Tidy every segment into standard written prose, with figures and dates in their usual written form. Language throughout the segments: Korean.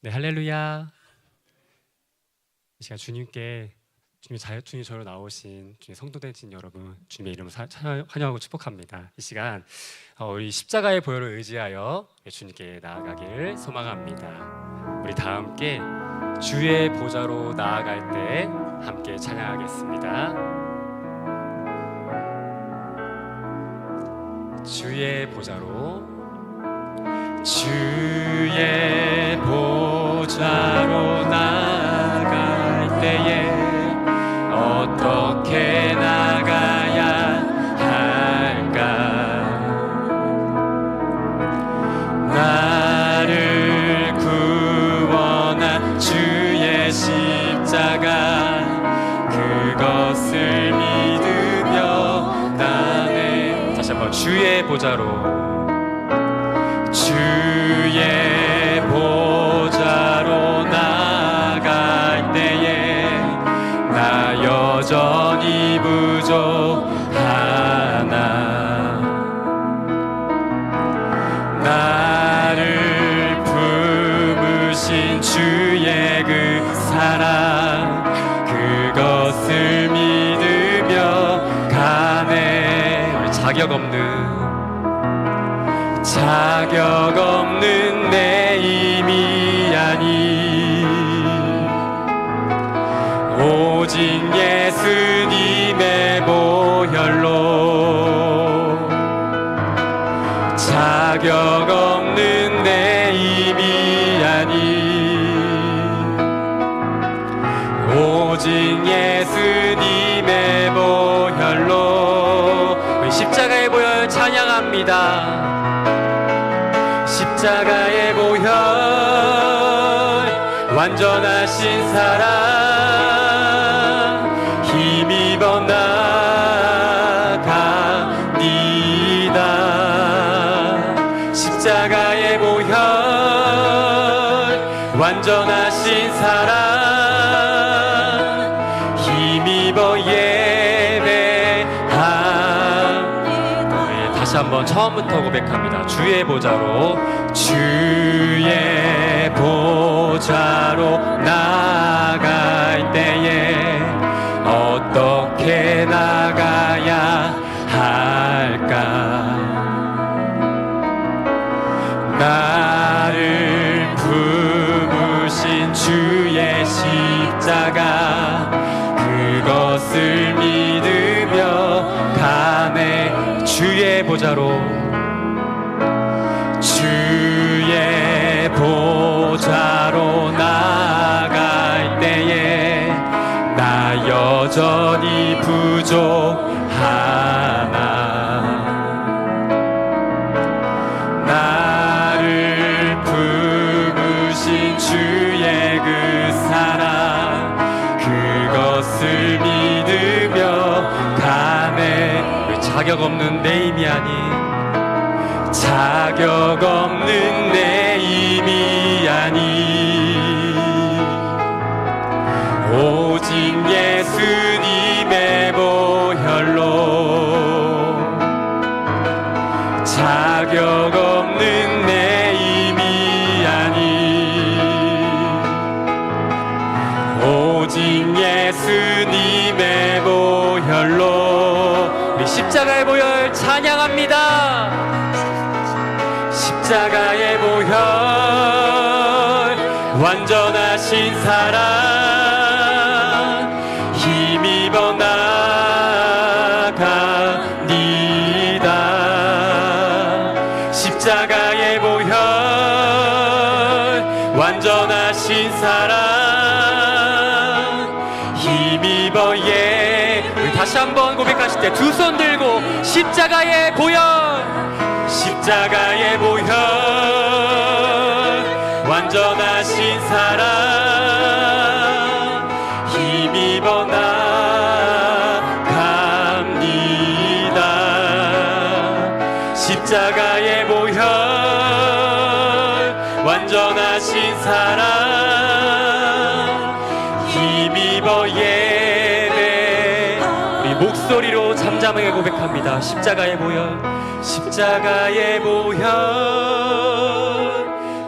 네, 할렐루야. 이 시간 주님이 저로 나오신 주님 성도되신 여러분, 주님의 이름으로 환영하고 축복합니다. 이 시간 우리 십자가의 보혈을 의지하여 주님께 나아가길 소망합니다. 우리 다 함께 주의 보좌로 나아갈 때 함께 찬양하겠습니다. 주의 보좌로, 주의 보좌로 나아갈 때에 어떻게 나가야 할까? 나를 구원한 주의 십자가, 그것을 믿으며 나네. 다시 한번 주의 보좌로, 주의 보좌로 나아갈 때에 나 여전히 부족하나. 나를 품으신 주의 그 사랑, 그것을 믿으며 가네. 우리 자격 없는 내 힘이 아니, 오직 예수님의 보혈로. 자격 없는 내 힘이 아니, 오직 예수님의 보혈로. 우리 십자가의 보혈 찬양합니다. 십자가의 보혈, 완전하신 사랑, 힘입어 나갑니다. 십자가의 보혈, 완전하신 사랑, 힘입어 예배합니다. 다시 한번 처음부터 고백합니다. 주의 보좌로, 주의 보좌로 나아갈 때에 어떻게 나가야 할까? 나를 품으신 주의 십자가, 그것을 믿으며 가네. 주의 보좌로, 주의 보좌로 나아갈 때에 나 여전히 부족하나. 나를 품으신 주의 그 사랑, 그것을 믿으며 가네. 자격 없는 내 힘이 아닌, 자격 없는 내 힘이 아니, 오직 예수님의 보혈로. 자격 없는 내 힘이 아니, 오직 예수님의 보혈로. 우리 십자가의 보혈 찬양합니다. 십자가의 보혈, 완전하신 사랑, 힘입어 나갑니다. 십자가의 보혈, 완전하신 사랑, 힘입어 우리 다시 한번 고백하실 때 두 손 들고 십자가의 보혈, 십자가의 보혈, 완전하신 사랑, 힘입어 나갑니다. 십자가의 보혈, 완전하신 사랑, 힘입어 예배. 우리 목소리로 잠잠하게 고백합니다. 십자가의 보혈, 십자가의 보혈,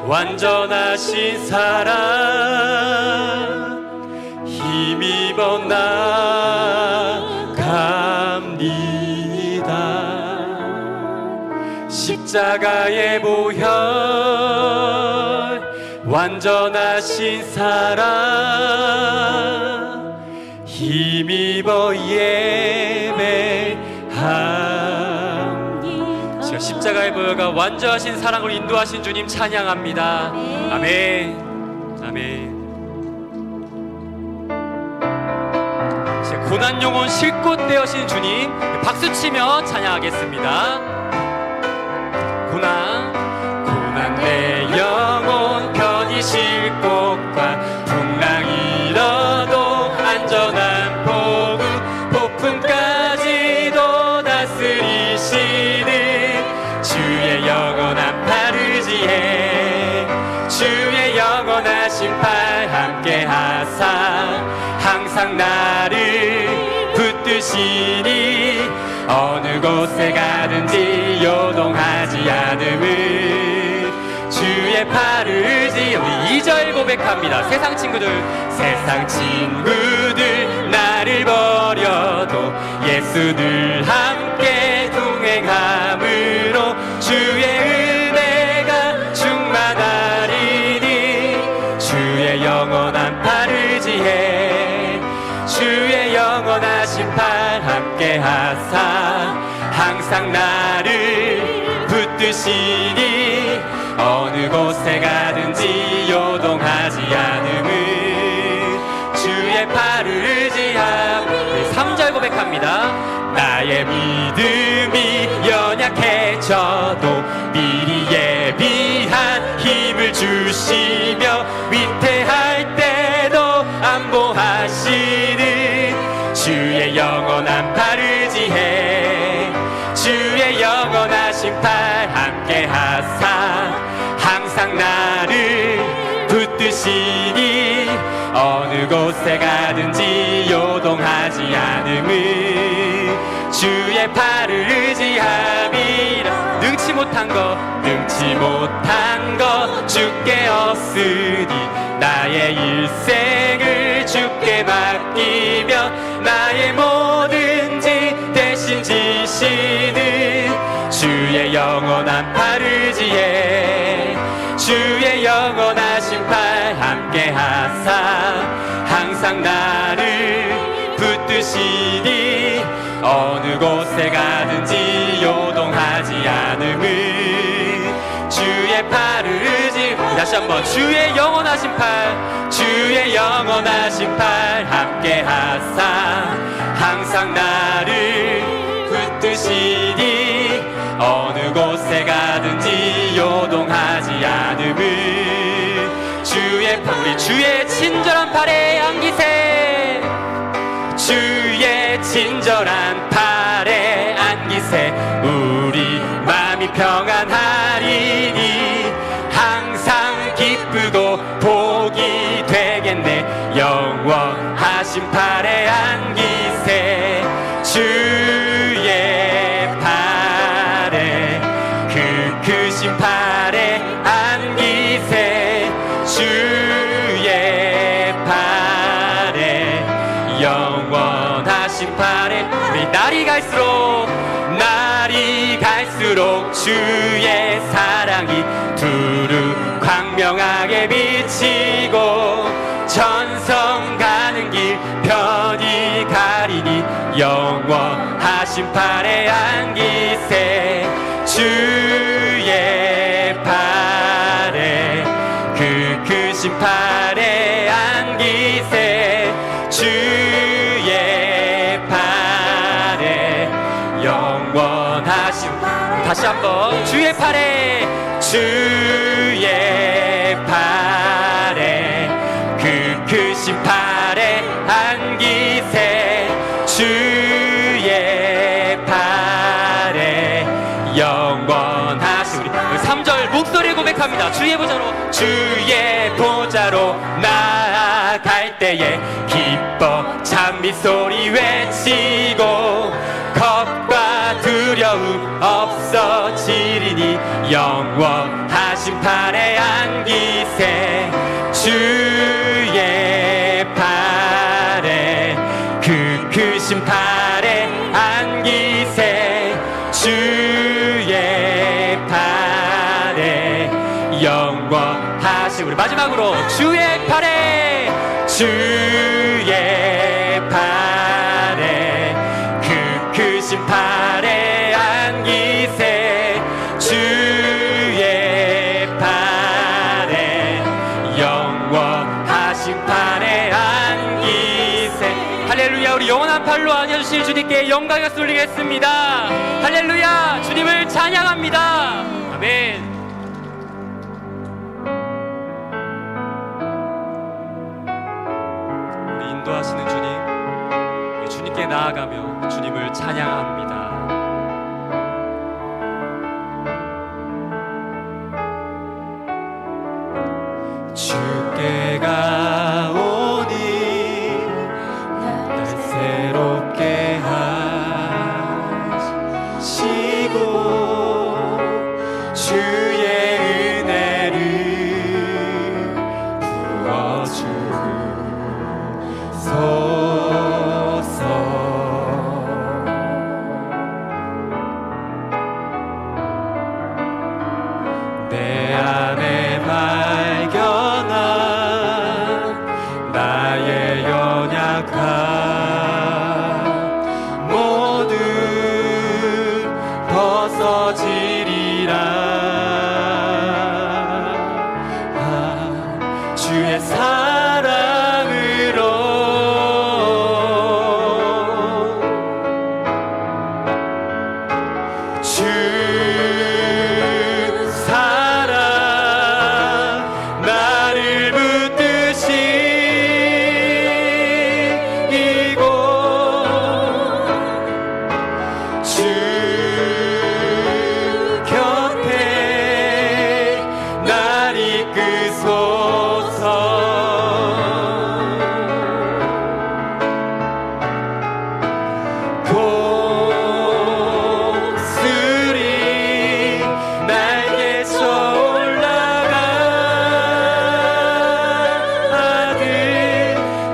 완전하신 사랑 힘입어 나갑니다. 십자가의 보혈 완전하신 사랑 힘입어 예배합니다. 십자가의 보혈과 완전하신 사랑으로 인도하신 주님 찬양합니다. 아멘. 아멘. 고난 영혼 쉴 곳 되어신 주님 박수치며 찬양하겠습니다. 고난 내 영혼 편히 쉴 곳과 풍랑이 일어도 안전한 포구 폭풍까지도 다스리시는 주의 영원한 파르지에 주의 영원하신 팔 함께 하사 항상 나를 붙드시니 어느 곳에 가든지 요동하지 않음을 주의 팔을 의지. 우리 2절 고백합니다. 세상 친구들 나를 버려도 예수 늘 함께 동행함으로 주의 은혜가 충만하리니 주의 영원한 팔 의지해 주의 영원하신 팔 함께 하사 항상 나를 붙드시니 어느 곳에 가든지 요동하지 않음을 주의 팔을 의지함. 3절 고백합니다. 나의 믿음이 연약해져도 미리 예비한 힘을 주시며 위태할 때도 안보하시는 주의 영원한 팔 의지해 주의 영원하신 팔 함께 하사 항상 나를 붙드시니 어느 곳에 가든지 요동하지 않음을 주의 팔을 의지함이라. 능치 못한 것 주께 얻으니 나의 일생을 주께 맡기며 나의 뭐든지 대신 지시는 주의 영원한 팔 의지해 주의 영원하신 팔 함께 하사 항상 나를 붙드시니 어느 곳에 가든지 요동하지 않음을 주의 팔을 의지. 다시 한번 주의 영원하신 팔 함께 하사 항상 나를 붙드시니 어느 곳에 가든지 요동하지 않음을 주의 팔. 우리 주의 친절한 팔에 안기세 주의 친절한 팔에 안기세 우리 마음이 평안하리니 항상 기쁘고 복이 되겠네 영원하신 팔에 안기세 주의 팔에 그 크신 팔에 안기세 주의 팔에 영원하신 팔에. 우리 날이 갈수록 주의 사랑이 두루 광명하게 비치고 전성 가는 길 편히 가리니 영원하신 팔에 안기세 주의 팔에 그 크신 팔에 안기세 주의 팔에 영원하신. 다시 한번 주의 팔에 그 크신 팔에 안기세 주의 팔에 영원하신. 우리 3절 목소리 고백합니다. 주의 보좌로 나아갈 때에 기뻐 찬미 소리 외치고 겁과 두려움 없어지리니 영원하신 팔에 안기세 주의 팔에 영원하신, 우리 마지막으로 주의 팔에, 주의 팔에, 그 크신 팔에 안기세, 주의 팔에 영원하신 팔에 안기세. 할렐루야. 우리 영원한 팔로 안겨주실 주님께 영광을 돌리겠습니다. 할렐루야. 주님을 찬양합니다. 아멘. 우리 인도하시는 주님, 우리 주님께 나아가며 주님을 찬양합니다. 주께 가오니 날 새롭게 하시고 주의 은혜를 부어주소서. 내 안에 발견한 나의 연약함 모두 벗어지리라. 주의 사랑으로 주 사랑 나를 붙드시고 주 곁에 날 이끄소서. 고스리 날개쳐 올라가듯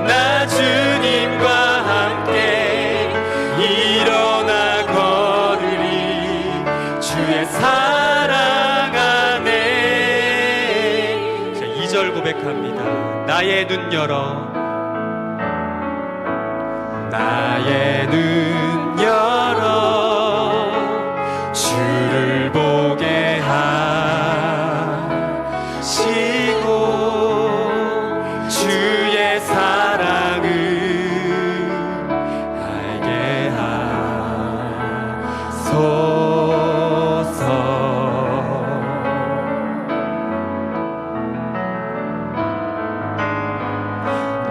나 주님과 함께 일어나 걸으리. 주의 사랑 안에. 자, 2절 고백합니다. 나의 눈 열어, 나의 눈 열어 주를 보게 하시고 주의 사랑을 알게 하소서.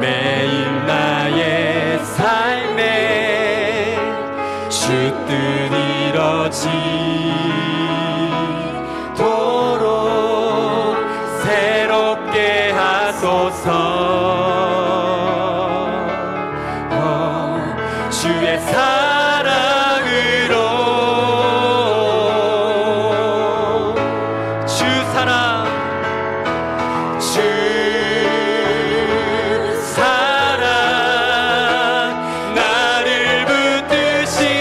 매일 나의 삶에 주 뜻 이뤄지도록 새롭게 하소서. 주의 사랑으로 주 사랑, 주 사랑 나를 붙드시고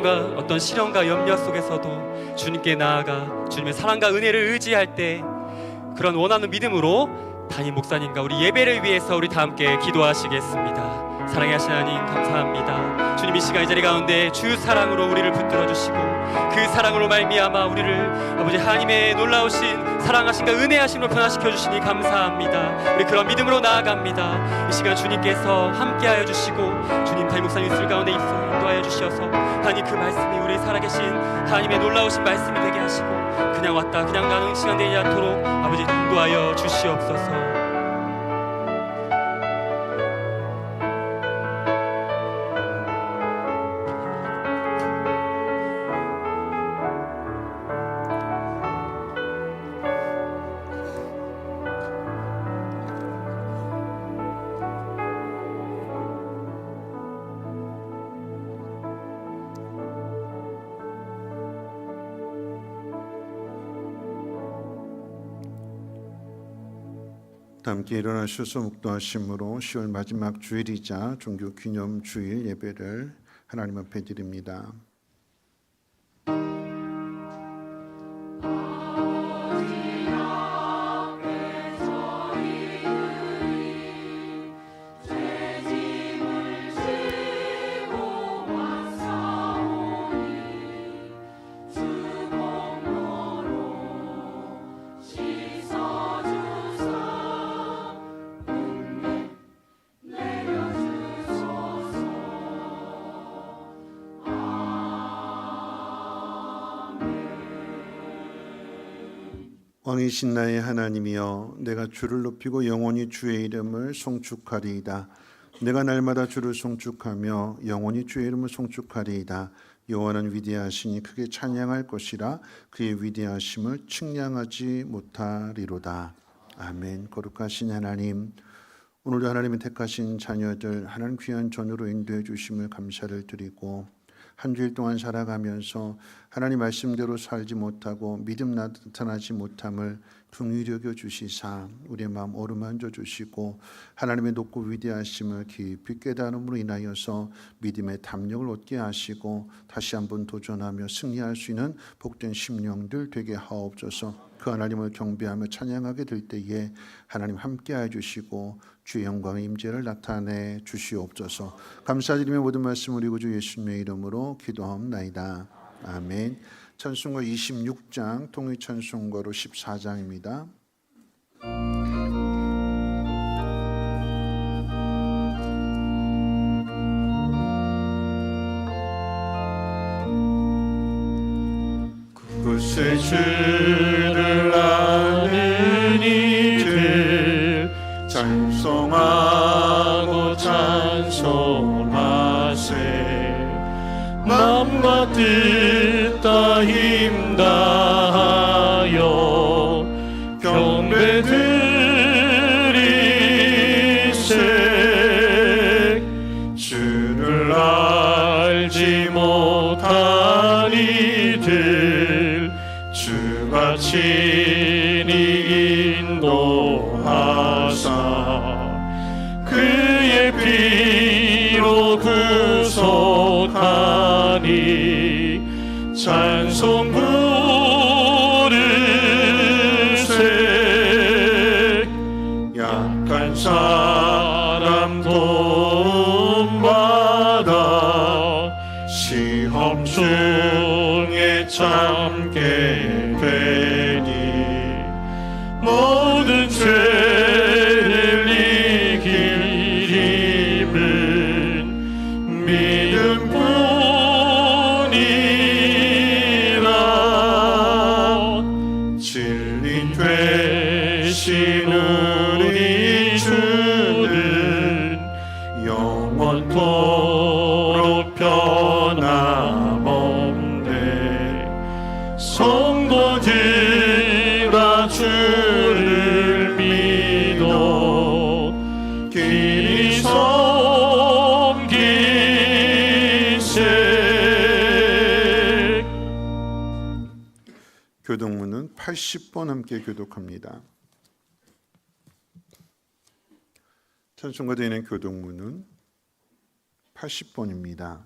고통과 어떤 시련과 염려 속에서도 주님께 나아가 주님의 사랑과 은혜를 의지할 때 그런 원하는 믿음으로 담임 목사님과 우리 예배를 위해서 우리 다 함께 기도하시겠습니다. 사랑의 하신 하나님 감사합니다. 주님 이 시간 이 자리 가운데 주 사랑으로 우리를 붙들어 주시고 그 사랑으로 말미암아 우리를 아버지 하나님의 놀라우신 사랑하심과 은혜하심으로 변화시켜 주시니 감사합니다. 우리 그런 믿음으로 나아갑니다. 이 시간 주님께서 함께하여 주시고 주님 담임 목사님 입술 가운데 인도하여 주셔서 하나님 그 말씀이 우리 살아계신 하나님의 놀라우신 말씀이 되게 하시고 그냥 왔다 그냥 가는 시간 되지 않도록 아버지 인도하여 주시옵소서. 함께 일어나셔서 묵도하심으로 10월 마지막 주일이자 종교 기념 주일 예배를 하나님 앞에 드립니다. 왕이신 나의 하나님이여, 내가 주를 높이고 영원히 주의 이름을 송축하리이다. 내가 날마다 주를 송축하며 영원히 주의 이름을 송축하리이다. 여호와는 위대하시니 크게 찬양할 것이라. 그의 위대하심을 측량하지 못하리로다. 아멘. 거룩하신 하나님, 오늘도 하나님이 택하신 자녀들 하나님 귀한 전으로 인도해 주심을 감사를 드리고, 한 주일 동안 살아가면서 하나님 말씀대로 살지 못하고 믿음 나타나지 못함을 긍휼히 여겨 주시사 우리의 마음 어루만져 주시고 하나님의 높고 위대하심을 깊이 깨달음으로 인하여서 믿음의 담력을 얻게 하시고 다시 한번 도전하며 승리할 수 있는 복된 심령들 되게 하옵소서. 그 하나님을 경배하며 찬양하게 될 때에 하나님 함께하여 주시고 주의 영광의 임재를 나타내 주시옵소서. 감사드리며 모든 말씀 우리 구주 예수님의 이름으로 기도하옵나이다. 아멘. 찬송가 26장 통일찬송가로 14장입니다. 그곳에 주를 아는 이들 찬송하고 찬송하세. 맘과 뜻 다 힘 다하여 경배 드리세. 주를 알지 못한 이들 주가 친히 인도하사 그의 피로 구속하니 찬송 부르세. 약한 사람 도움받아 시험 중에 참게 되니 모든 죄를 이길 힘은 믿음뿐이라. 진리 되신 우리 주는 영원토록 변함없네. 성도들아 주를 믿어 길이 섬기세. 교독문은 80번 함께 교독합니다. 찬송가 되는 교독문은 80번입니다.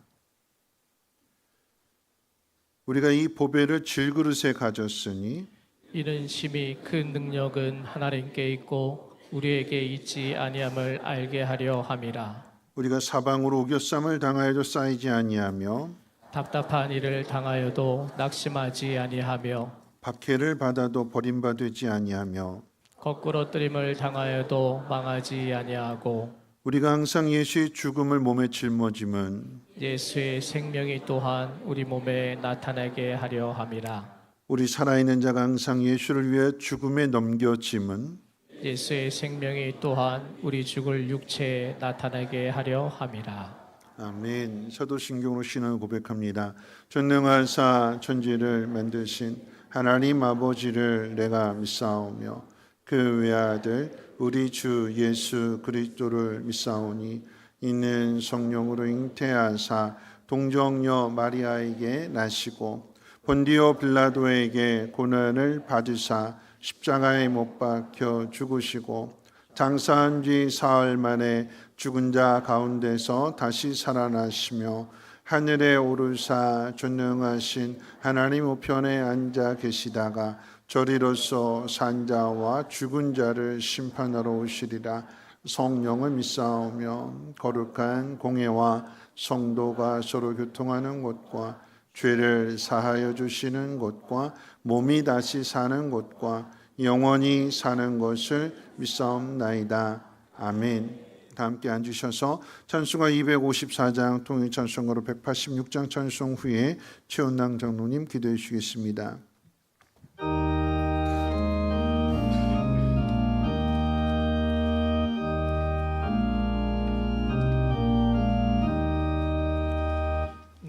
우리가 이 보배를 질그릇에 가졌으니 이는 심히 큰 능력은 하나님께 있고 우리에게 있지 아니함을 알게 하려 함이라. 우리가 사방으로 우겨쌈을 당하여도 쌓이지 아니하며 답답한 일을 당하여도 낙심하지 아니하며 박해를 받아도 버림받지 아니하며 거꾸로 뜨림을 당하여도 망하지 아니하고 우리가 항상 예수의 죽음을 몸에 짊어짐은 예수의 생명이 또한 우리 몸에 나타나게 하려 함이라. 우리 살아있는 자가 항상 예수를 위해 죽음에 넘겨짐은 예수의 생명이 또한 우리 죽을 육체에 나타나게 하려 함이라. 아멘. 사도신경으로 신앙을 고백합니다. 전능하사 천지를 만드신 하나님 아버지를 내가 믿사오며 그 외아들 우리 주 예수 그리스도를 믿사오니 이는 성령으로 잉태하사 동정녀 마리아에게 나시고 본디오 빌라도에게 고난을 받으사 십자가에 못 박혀 죽으시고 장사한 지 사흘 만에 죽은 자 가운데서 다시 살아나시며 하늘에 오르사 전능하신 하나님 우편에 앉아 계시다가 저리로서 산자와 죽은 자를 심판하러 오시리라. 성령을 믿사오며 거룩한 공예와 성도가 서로 교통하는 곳과 죄를 사하여 주시는 곳과 몸이 다시 사는 곳과 영원히 사는 것을 믿사옵나이다. 아멘. 다 함께 앉으셔서 찬송가 254장 통일 찬송가로 186장 찬송 후에 최원당 장로님 기도해 주시겠습니다.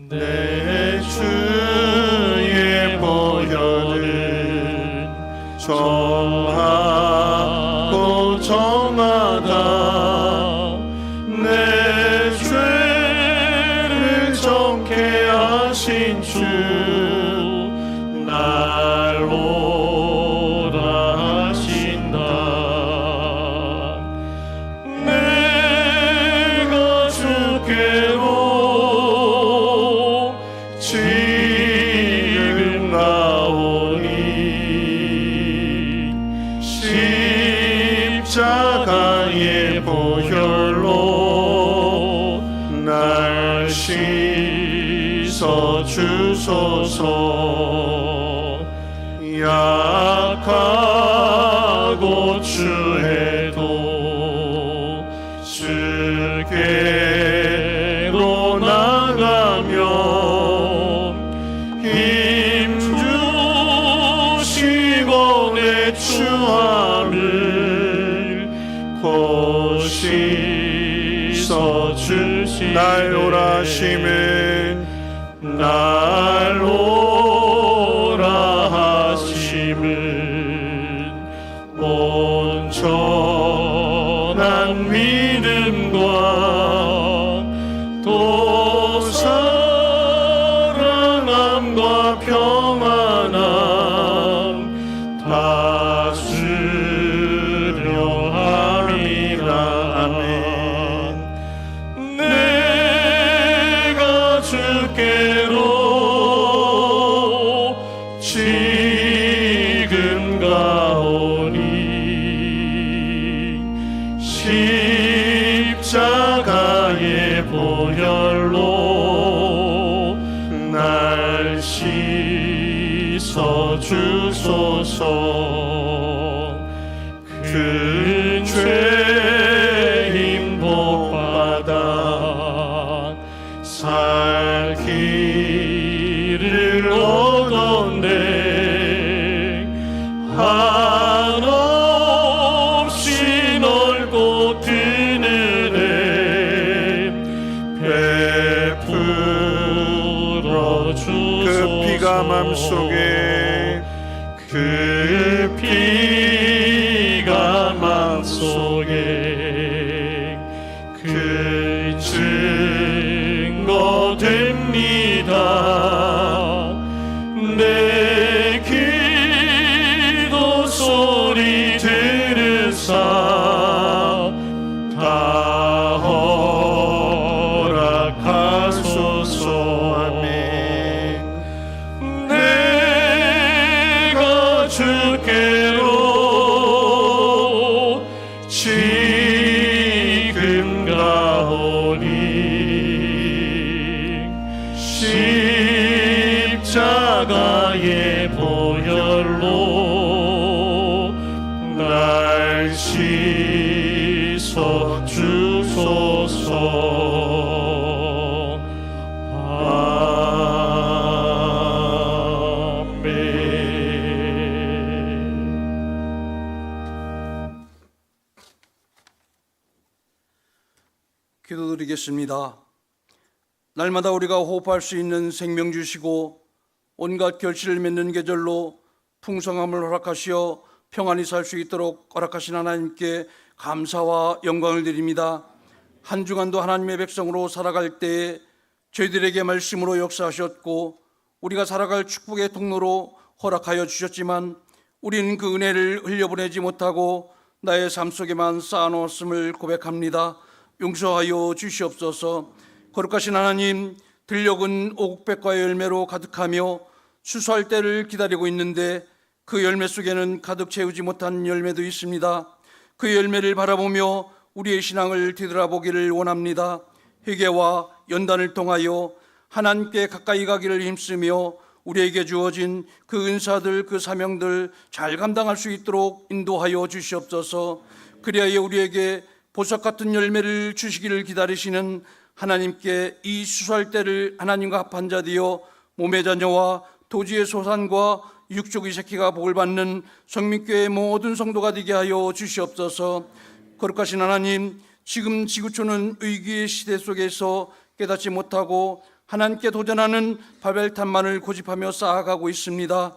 내 주의 보혈은 정하고 정하다. 내 죄를 정케 하신 주 날 오라 하신다. 내가 주께로 지금 나오니 십자가의 보혈로 날 씻어 주소서. 약하고 추해도 주께로 나가며 힘 주시고 내 추함을 곧 씻어 주시네. 날 오라 하심은 날 오라 하심은 온전한 믿음과 또 사랑함과 평안함 다 수려함이라. 아멘. 내가 주께로 지금 가오니 십자가의 보혈로 날 씻어 주소서. 큰 죄인 복받아 살 길을 얻었네. 한없이 넓고 큰 은혜 베풀어 주소서. 그 피가 맘속에 그 피가 맘속에 그 증거 됩니다. 내 기도 소리 들으사 다 허락하소서. 아멘. 있어 주소서. 아멘. 기도드리겠습니다. 날마다 우리가 호흡할 수 있는 생명 주시고 온갖 결실을 맺는 계절로 풍성함을 허락하시어 평안히 살 수 있도록 허락하신 하나님께 감사와 영광을 드립니다. 한 주간도 하나님의 백성으로 살아갈 때에 저희들에게 말씀으로 역사하셨고 우리가 살아갈 축복의 통로로 허락하여 주셨지만 우리는 그 은혜를 흘려보내지 못하고 나의 삶 속에만 쌓아놓았음을 고백합니다. 용서하여 주시옵소서. 거룩하신 하나님, 들녘은 오국백과의 열매로 가득하며 수수할 때를 기다리고 있는데 그 열매 속에는 가득 채우지 못한 열매도 있습니다. 그 열매를 바라보며 우리의 신앙을 뒤돌아보기를 원합니다. 회개와 연단을 통하여 하나님께 가까이 가기를 힘쓰며 우리에게 주어진 그 은사들, 그 사명들 잘 감당할 수 있도록 인도하여 주시옵소서. 그리하여 우리에게 보석 같은 열매를 주시기를 기다리시는 하나님께 이 수수할 때를 하나님과 합한 자 되어 몸의 자녀와 토지의 소산과 육족의 새끼가 복을 받는 성민교회의 모든 성도가 되게 하여 주시옵소서. 거룩하신 하나님, 지금 지구촌은 위기의 시대 속에서 깨닫지 못하고 하나님께 도전하는 바벨탑만을 고집하며 쌓아가고 있습니다.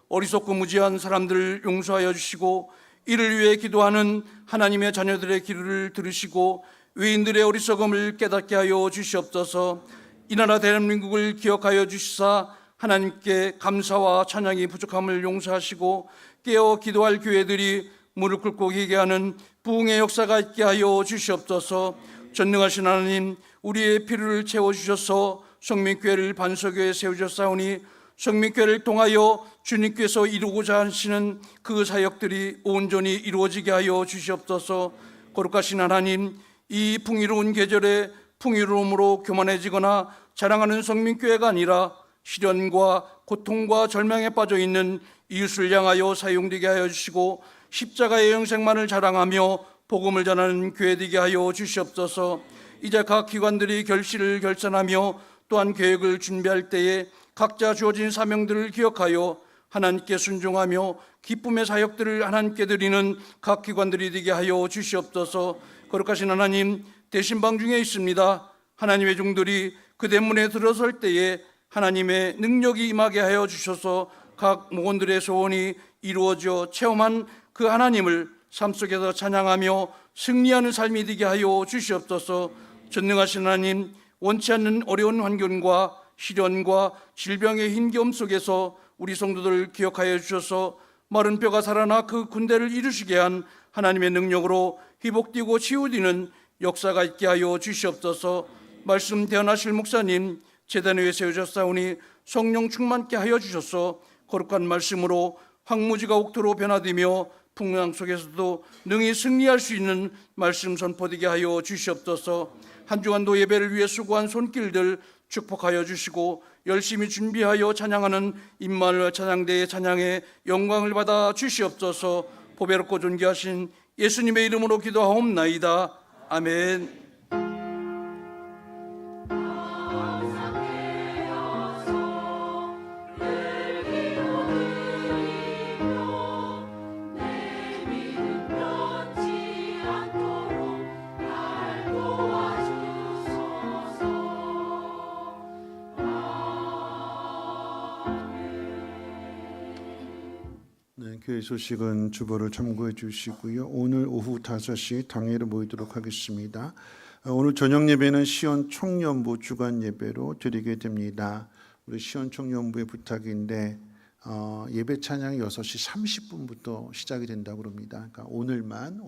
어리석고 무지한 사람들을 용서하여 주시고 이를 위해 기도하는 하나님의 자녀들의 기도를 들으시고 외인들의 어리석음을 깨닫게 하여 주시옵소서. 이 나라 대한민국을 기억하여 주시사 하나님께 감사와 찬양이 부족함을 용서하시고 깨어 기도할 교회들이 무릎 꿇고 회개하는 부흥의 역사가 있게 하여 주시옵소서. 전능하신 하나님, 우리의 필요를 채워주셔서 성민교회를 반석교회에 세우셨사오니 성민교회를 통하여 주님께서 이루고자 하시는 그 사역들이 온전히 이루어지게 하여 주시옵소서. 거룩하신 하나님, 이 풍요로운 계절에 풍요로움으로 교만해지거나 자랑하는 성민교회가 아니라 시련과 고통과 절망에 빠져있는 이웃을 향하여 사용되게 하여 주시고 십자가의 영생만을 자랑하며 복음을 전하는 교회 되게 하여 주시옵소서. 이제 각 기관들이 결실을 결산하며 또한 계획을 준비할 때에 각자 주어진 사명들을 기억하여 하나님께 순종하며 기쁨의 사역들을 하나님께 드리는 각 기관들이 되게 하여 주시옵소서. 거룩하신 하나님, 대신방 중에 있습니다. 하나님의 종들이 그 대문에 들어설 때에 하나님의 능력이 임하게 하여 주셔서 각 목원들의 소원이 이루어져 체험한 그 하나님을 삶 속에서 찬양하며 승리하는 삶이 되게 하여 주시옵소서. 전능하신 하나님, 원치 않는 어려운 환경과 시련과 질병의 힘겨움 속에서 우리 성도들을 기억하여 주셔서 마른 뼈가 살아나 그 군대를 이루시게 한 하나님의 능력으로 회복되고 치유되는 역사가 있게 하여 주시옵소서. 말씀 대언하실 목사님, 제단 위에 세우셨사오니 성령 충만케 하여 주셔서 거룩한 말씀으로 황무지가 옥토로 변화되며 풍랑 속에서도 능히 승리할 수 있는 말씀 선포되게 하여 주시옵소서. 한 주간도 예배를 위해 수고한 손길들 축복하여 주시고 열심히 준비하여 찬양하는 임마누엘 찬양대의 찬양에 영광을 받아 주시옵소서. 보배롭고 존귀하신 예수님의 이름으로 기도하옵나이다. 아멘. 네, 교회 소식은 주보를 참고해 주시고요. 오늘 오후 5시 당회로 모이도록 하겠습니다. 오늘 저녁 예배는 시원 청년부 주간 예배로 드리게 됩니다. 우리 시원 청년부의 부탁인데 예배 찬양이 6시 30분부터 시작이 된다고 합니다. 그러니까 오늘만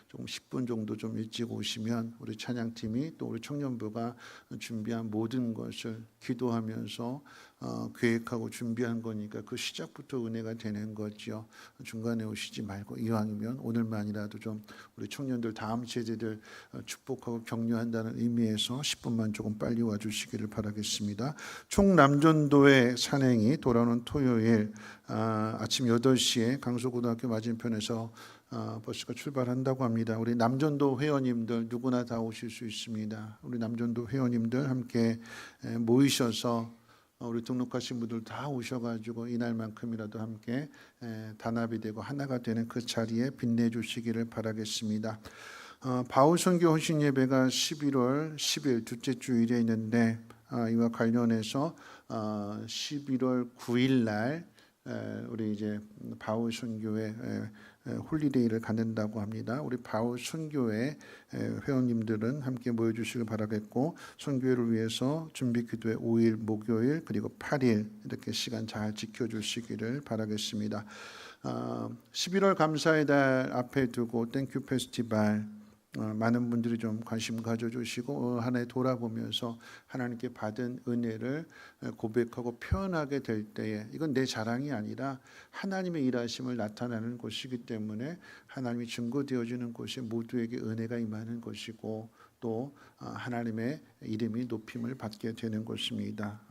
조금 10분 정도 좀 일찍 오시면 우리 찬양팀이 또 우리 청년부가 준비한 모든 것을 기도하면서 계획하고 준비한 거니까 그 시작부터 은혜가 되는 거죠. 중간에 오시지 말고 이왕이면 오늘만이라도 좀 우리 청년들 다음 세대들 축복하고 격려한다는 의미에서 10분만 조금 빨리 와주시기를 바라겠습니다. 총남전도의 산행이 돌아오는 토요일 아침 8시에 강서고등학교 맞은편에서 버스가 출발한다고 합니다. 우리 남전도 회원님들 누구나 다 오실 수 있습니다. 우리 남전도 회원님들 함께 모이셔서 우리 등록하신 분들 다 오셔가지고 이날만큼이라도 함께 단합이 되고 하나가 되는 그 자리에 빛내주시기를 바라겠습니다. 바울 선교 헌신 예배가 11월 10일 둘째 주일에 있는데 이와 관련해서 11월 9일 날 우리 이제 바울 선교회 홀리데이를 갖는다고 합니다. 우리 바울 선교회 회원님들은 함께 모여주시길 바라겠고, 선교회를 위해서 준비 기도회 5일 목요일 그리고 8일 이렇게 시간 잘 지켜주시기를 바라겠습니다. 11월 감사의 달 앞에 두고 땡큐 페스티벌 많은 분들이 좀 관심 가져주시고 한 해 돌아보면서 하나님께 받은 은혜를 고백하고 표현하게 될 때에 이건 내 자랑이 아니라 하나님의 일하심을 나타내는 곳이기 때문에 하나님이 증거되어지는 곳이 모두에게 은혜가 임하는 것이고 또 하나님의 이름이 높임을 받게 되는 것입니다.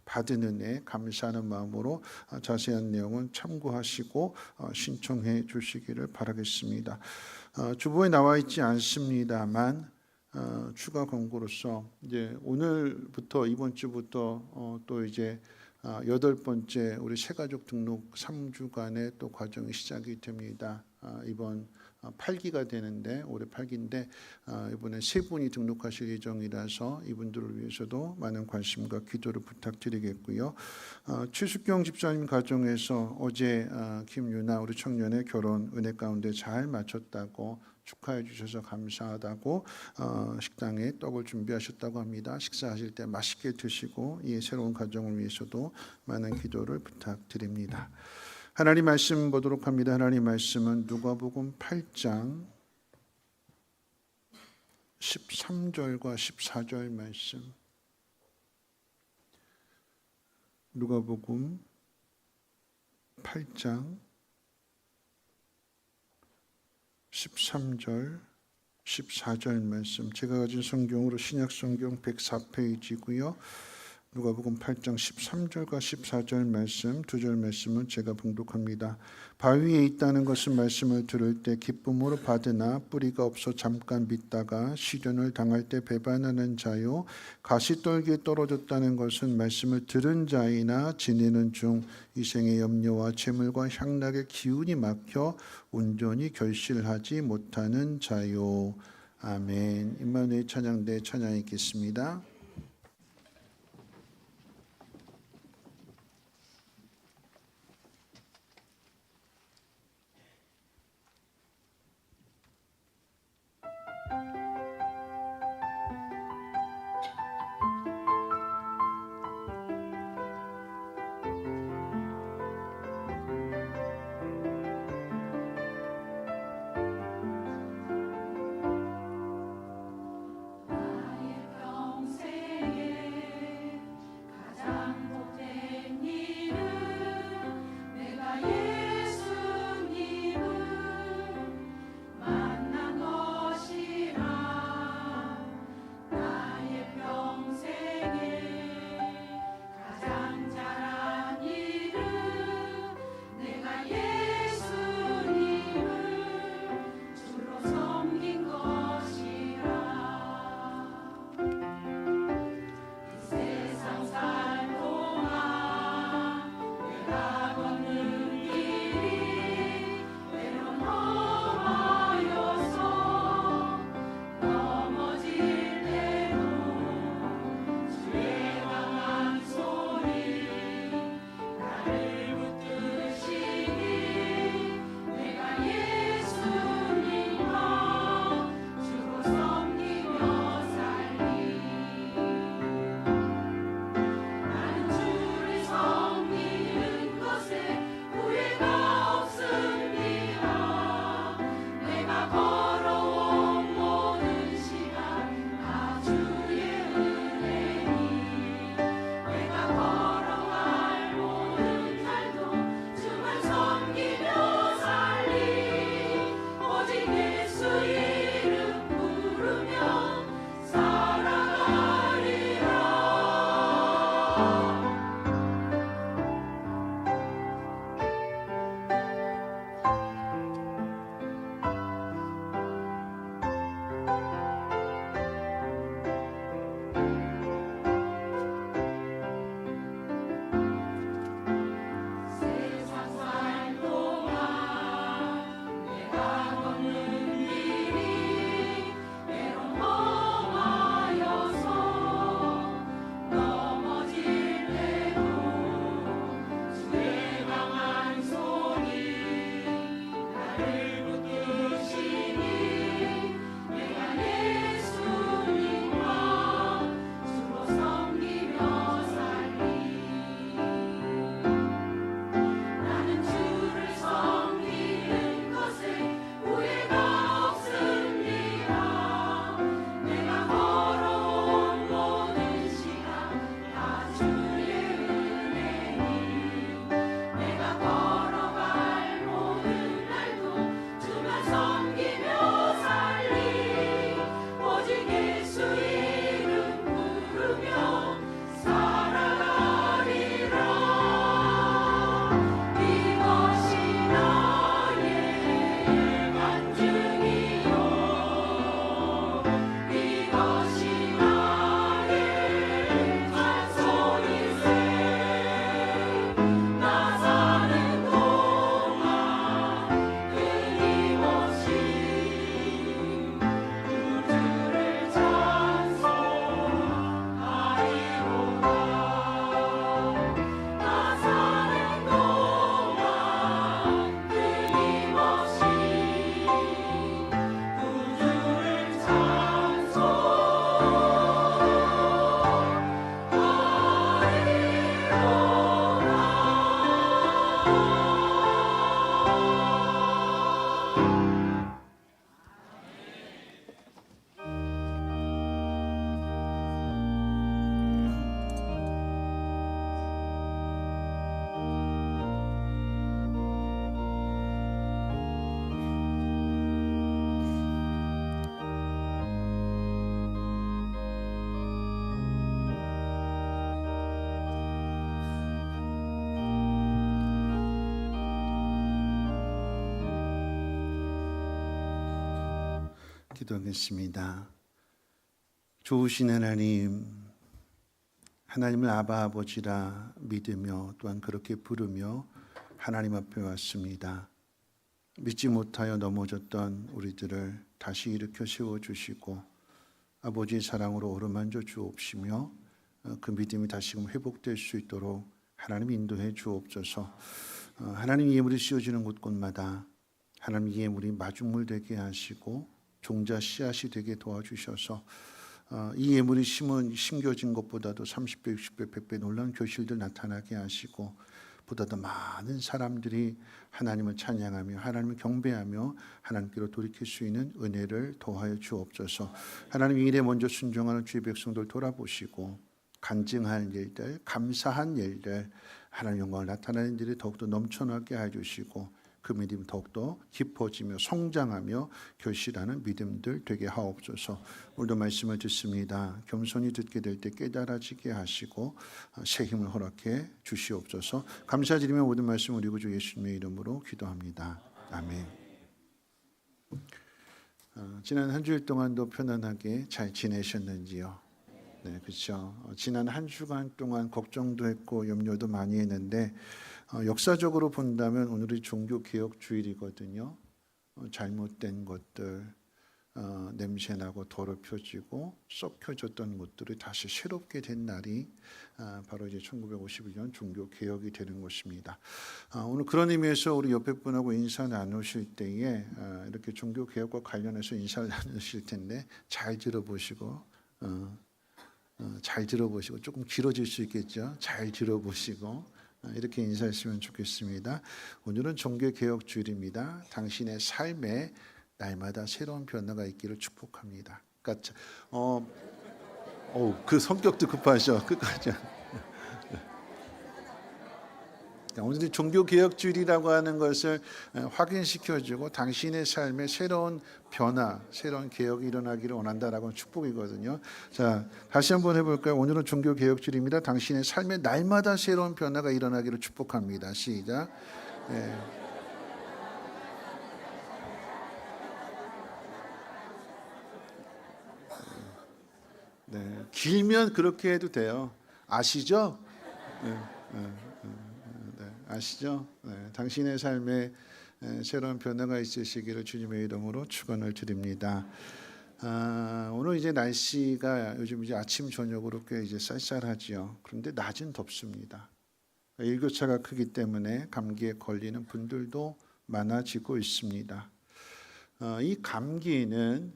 받은 은혜 감사하는 마음으로 자세한 내용은 참고하시고 신청해 주시기를 바라겠습니다. 주보에 나와 있지 않습니다만 추가 권고로서 이제 오늘부터 이번 주부터 또 이제 8번째 우리 새가족 등록 3주간의 또 과정이 시작이 됩니다. 이번 8기가 되는데 올해 8기인데 이번에 3분이 등록하실 예정이라서 이분들을 위해서도 많은 관심과 기도를 부탁드리겠고요. 최숙경 집사님 가정에서 어제 김유나 우리 청년의 결혼 은혜 가운데 잘 마쳤다고 축하해 주셔서 감사하다고 식당에 떡을 준비하셨다고 합니다. 식사하실 때 맛있게 드시고 이 새로운 가정을 위해서도 많은 기도를 부탁드립니다. 하나님 말씀 보도록 합니다. 하나님 말씀은 누가복음 8장 13절과 14절 말씀. 누가복음 8장 13절 14절 말씀. 제가 가진 성경으로 신약 성경 104페이지고요. 누가복음 8장 13절과 14절 말씀, 2절 말씀은 제가 봉독합니다. 바위에 있다는 것은 말씀을 들을 때 기쁨으로 받으나 뿌리가 없어 잠깐 믿다가 시련을 당할 때 배반하는 자요, 가시떨기에 떨어졌다는 것은 말씀을 들은 자이나 지내는 중 이생의 염려와 재물과 향락의 기운이 막혀 온전히 결실하지 못하는 자요. 아멘. 임마누엘 찬양대 찬양 있겠습니다. 평생 기도하겠습니다. 좋으신 하나님, 하나님을 아바 아버지라 믿으며 또한 그렇게 부르며 하나님 앞에 왔습니다. 믿지 못하여 넘어졌던 우리들을 다시 일으켜 세워주시고 아버지의 사랑으로 어루만져 주옵시며 그 믿음이 다시금 회복될 수 있도록 하나님 인도해 주옵소서. 하나님 예물이 씌워지는 곳곳마다 하나님 예물이 마중물 되게 하시고 종자 씨앗이 되게 도와주셔서 이 예물이 심겨진 것보다도 30배, 60배, 100배 놀라운 교실들 나타나게 하시고 보다 더 많은 사람들이 하나님을 찬양하며 하나님을 경배하며 하나님께로 돌이킬 수 있는 은혜를 더하여 주옵소서. 하나님 이 일에 먼저 순종하는 주의 백성들 돌아보시고 간증할 일들, 감사한 일들, 하나님 영광을 나타내는 일이 더욱더 넘쳐나게 해주시고 그 믿음이 더욱더 깊어지며 성장하며 결실하는 믿음들 되게 하옵소서. 오늘도 말씀을 듣습니다. 겸손히 듣게 될 때 깨달아지게 하시고 새 힘을 허락해 주시옵소서. 감사드리며 모든 말씀 우리 구주 예수님의 이름으로 기도합니다. 아멘. 지난 한 주일 동안도 편안하게 잘 지내셨는지요? 네, 그렇죠. 지난 한 주간 동안 걱정도 했고 염려도 많이 했는데 역사적으로 본다면 오늘이 종교개혁 주일이거든요. 잘못된 것들, 냄새나고 더럽혀지고 썩혀졌던 것들이 다시 새롭게 된 날이 바로 이제 1951년 종교개혁이 되는 것입니다. 오늘 그런 의미에서 우리 옆에 분하고 인사 나누실 때에 이렇게 종교개혁과 관련해서 인사를 나누실 텐데 잘 들어보시고 조금 길어질 수 있겠죠. 잘 들어보시고 이렇게 인사했으면 좋겠습니다. 오늘은 종교개혁 주일입니다. 당신의 삶에 날마다 새로운 변화가 있기를 축복합니다. 그러니까 그 성격도 급하셔. 끝까지. 오늘은 종교개혁 주일이라고 하는 것을 확인시켜주고 당신의 삶에 새로운 변화, 새로운 개혁이 일어나기를 원한다라고 하는 축복이거든요. 자, 다시 한번 해볼까요? 오늘은 종교개혁 주일입니다. 당신의 삶에 날마다 새로운 변화가 일어나기를 축복합니다. 시작. 네. 네. 길면 그렇게 해도 돼요. 아시죠? 네. 아시죠? 네, 당신의 삶에 새로운 변화가 있으시기를 주님의 이름으로 축원을 드립니다. 오늘 이제 날씨가 요즘 이제 아침 저녁으로 꽤 이제 쌀쌀하지요. 그런데 낮은 덥습니다. 일교차가 크기 때문에 감기에 걸리는 분들도 많아지고 있습니다. 이 감기는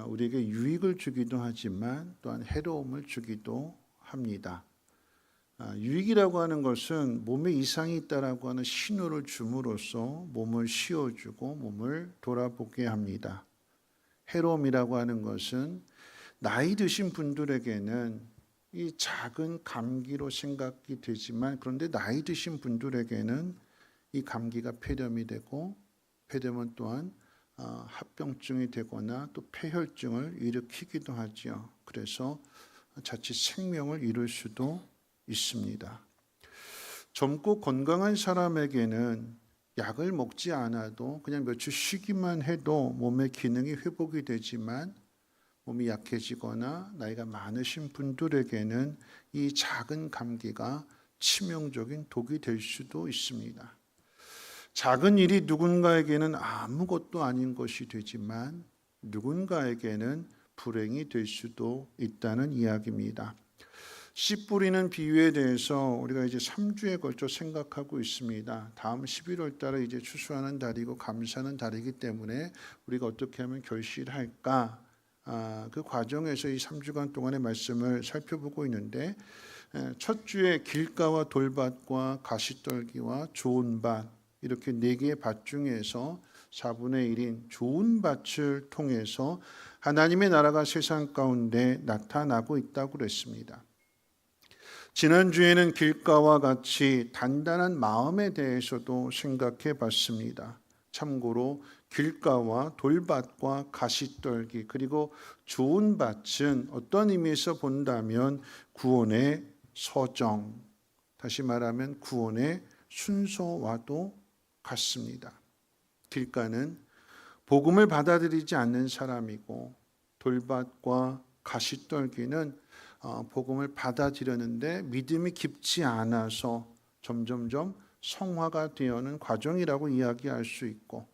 우리에게 유익을 주기도 하지만 또한 해로움을 주기도 합니다. 유익이라고 하는 것은 몸에 이상이 있다라고 하는 신호를 줌으로써 몸을 쉬어주고 몸을 돌아보게 합니다. 해로움이라고 하는 것은 나이 드신 분들에게는 이 작은 감기로 생각이 되지만 그런데 나이 드신 분들에게는 이 감기가 폐렴이 되고 폐렴은 또한 합병증이 되거나 또 폐혈증을 일으키기도 하지요. 그래서 자칫 생명을 잃을 수도 있습니다. 젊고 건강한 사람에게는 약을 먹지 않아도 그냥 며칠 쉬기만 해도 몸의 기능이 회복이 되지만 몸이 약해지거나 나이가 많으신 분들에게는 이 작은 감기가 치명적인 독이 될 수도 있습니다. 작은 일이 누군가에게는 아무것도 아닌 것이 되지만 누군가에게는 불행이 될 수도 있다는 이야기입니다. 씨 뿌리는 비유에 대해서 우리가 이제 3주에 걸쳐 생각하고 있습니다. 다음 11월 달에 이제 추수하는 달이고 감사하는 달이기 때문에 우리가 어떻게 하면 결실할까? 그 과정에서 이 3주간 동안의 말씀을 살펴보고 있는데 첫 주에 길가와 돌밭과 가시떨기와 좋은 밭 이렇게 4개의 밭 중에서 4분의 1인 좋은 밭을 통해서 하나님의 나라가 세상 가운데 나타나고 있다고 그랬습니다. 지난주에는 길가와 같이 단단한 마음에 대해서도 생각해 봤습니다. 참고로 길가와 돌밭과 가시떨기 그리고 좋은 밭은 어떤 의미에서 본다면 구원의 서정, 다시 말하면 구원의 순서와도 같습니다. 길가는 복음을 받아들이지 않는 사람이고, 돌밭과 가시떨기는 복음을 받아들였는데 믿음이 깊지 않아서 점점점 성화가 되어는 과정이라고 이야기할 수 있고,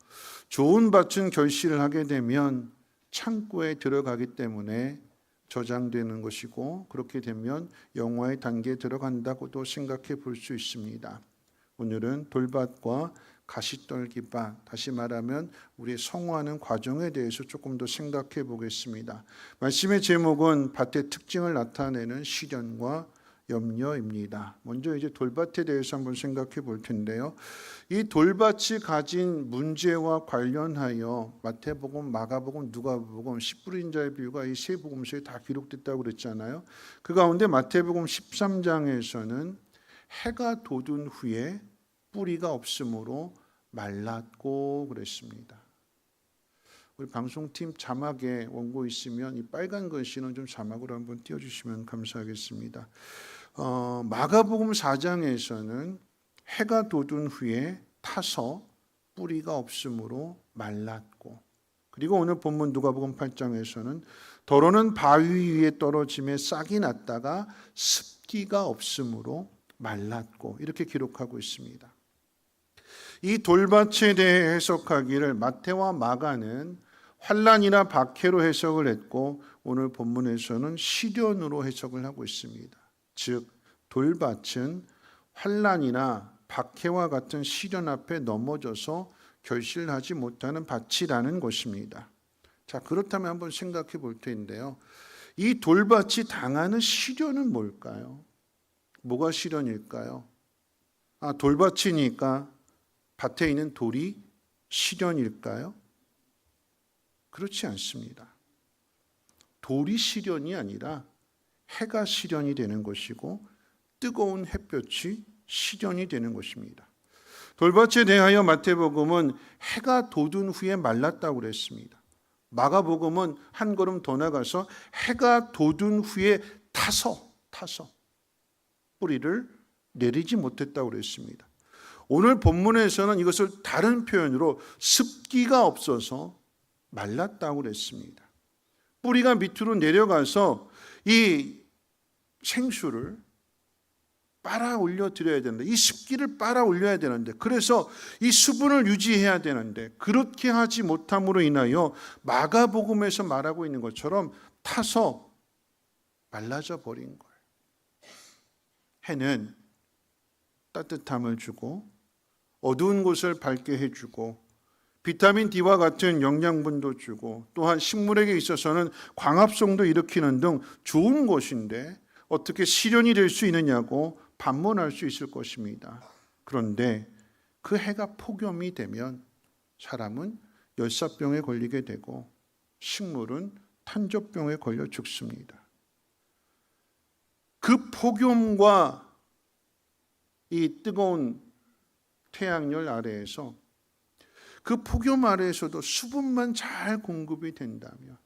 좋은 밭은 결실을 하게 되면 창고에 들어가기 때문에 저장되는 것이고, 그렇게 되면 영화의 단계에 들어간다고도 생각해 볼 수 있습니다. 오늘은 돌밭과 가시떨기밭, 다시 말하면 우리의 성화하는 과정에 대해서 조금 더 생각해 보겠습니다. 말씀의 제목은 밭의 특징을 나타내는 시련과 염려입니다. 먼저 이제 돌밭에 대해서 한번 생각해 볼 텐데요. 이 돌밭이 가진 문제와 관련하여 마태복음, 마가복음, 누가복음, 씨 뿌린 자의 비유가 이 세 복음서에 다 기록됐다고 그랬잖아요. 그 가운데 마태복음 13장에서는 해가 돋은 후에 뿌리가 없으므로 말랐고 그랬습니다. 우리 방송팀 자막에 원고 있으면 이 빨간 글씨는 좀 자막으로 한번 띄워주시면 감사하겠습니다. 마가복음 4장에서는 해가 돋은 후에 타서 뿌리가 없으므로 말랐고, 그리고 오늘 본문 누가복음 8장에서는 더러는 바위 위에 떨어짐에 싹이 났다가 습기가 없으므로 말랐고, 이렇게 기록하고 있습니다. 이 돌밭에 대해 해석하기를 마태와 마가는 환난이나 박해로 해석을 했고, 오늘 본문에서는 시련으로 해석을 하고 있습니다. 즉 돌밭은 환난이나 박해와 같은 시련 앞에 넘어져서 결실하지 못하는 밭이라는 것입니다. 자, 그렇다면 한번 생각해 볼 텐데요. 이 돌밭이 당하는 시련은 뭘까요? 뭐가 시련일까요? 돌밭이니까 밭에 있는 돌이 시련일까요? 그렇지 않습니다. 돌이 시련이 아니라 해가 시련이 되는 것이고, 뜨거운 햇볕이 시련이 되는 것입니다. 돌밭에 대하여 마태복음은 해가 돋은 후에 말랐다고 그랬습니다. 마가복음은 한 걸음 더 나가서 해가 돋은 후에 타서 뿌리를 내리지 못했다고 그랬습니다. 오늘 본문에서는 이것을 다른 표현으로 습기가 없어서 말랐다고 그랬습니다. 뿌리가 밑으로 내려가서 이 생수를 빨아 올려 드려야 되는데, 이 습기를 빨아 올려야 되는데, 그래서 이 수분을 유지해야 되는데, 그렇게 하지 못함으로 인하여 마가복음에서 말하고 있는 것처럼 타서 말라져 버린 거예요. 해는 따뜻함을 주고 어두운 곳을 밝게 해주고 비타민 D와 같은 영양분도 주고, 또한 식물에게 있어서는 광합성도 일으키는 등 좋은 것인데 어떻게 시련이 될 수 있느냐고 반문할 수 있을 것입니다. 그런데 그 해가 폭염이 되면 사람은 열사병에 걸리게 되고 식물은 탄저병에 걸려 죽습니다. 그 폭염과 이 뜨거운 태양열 아래에서, 그 폭염 아래에서도 수분만 잘 공급이 된다면,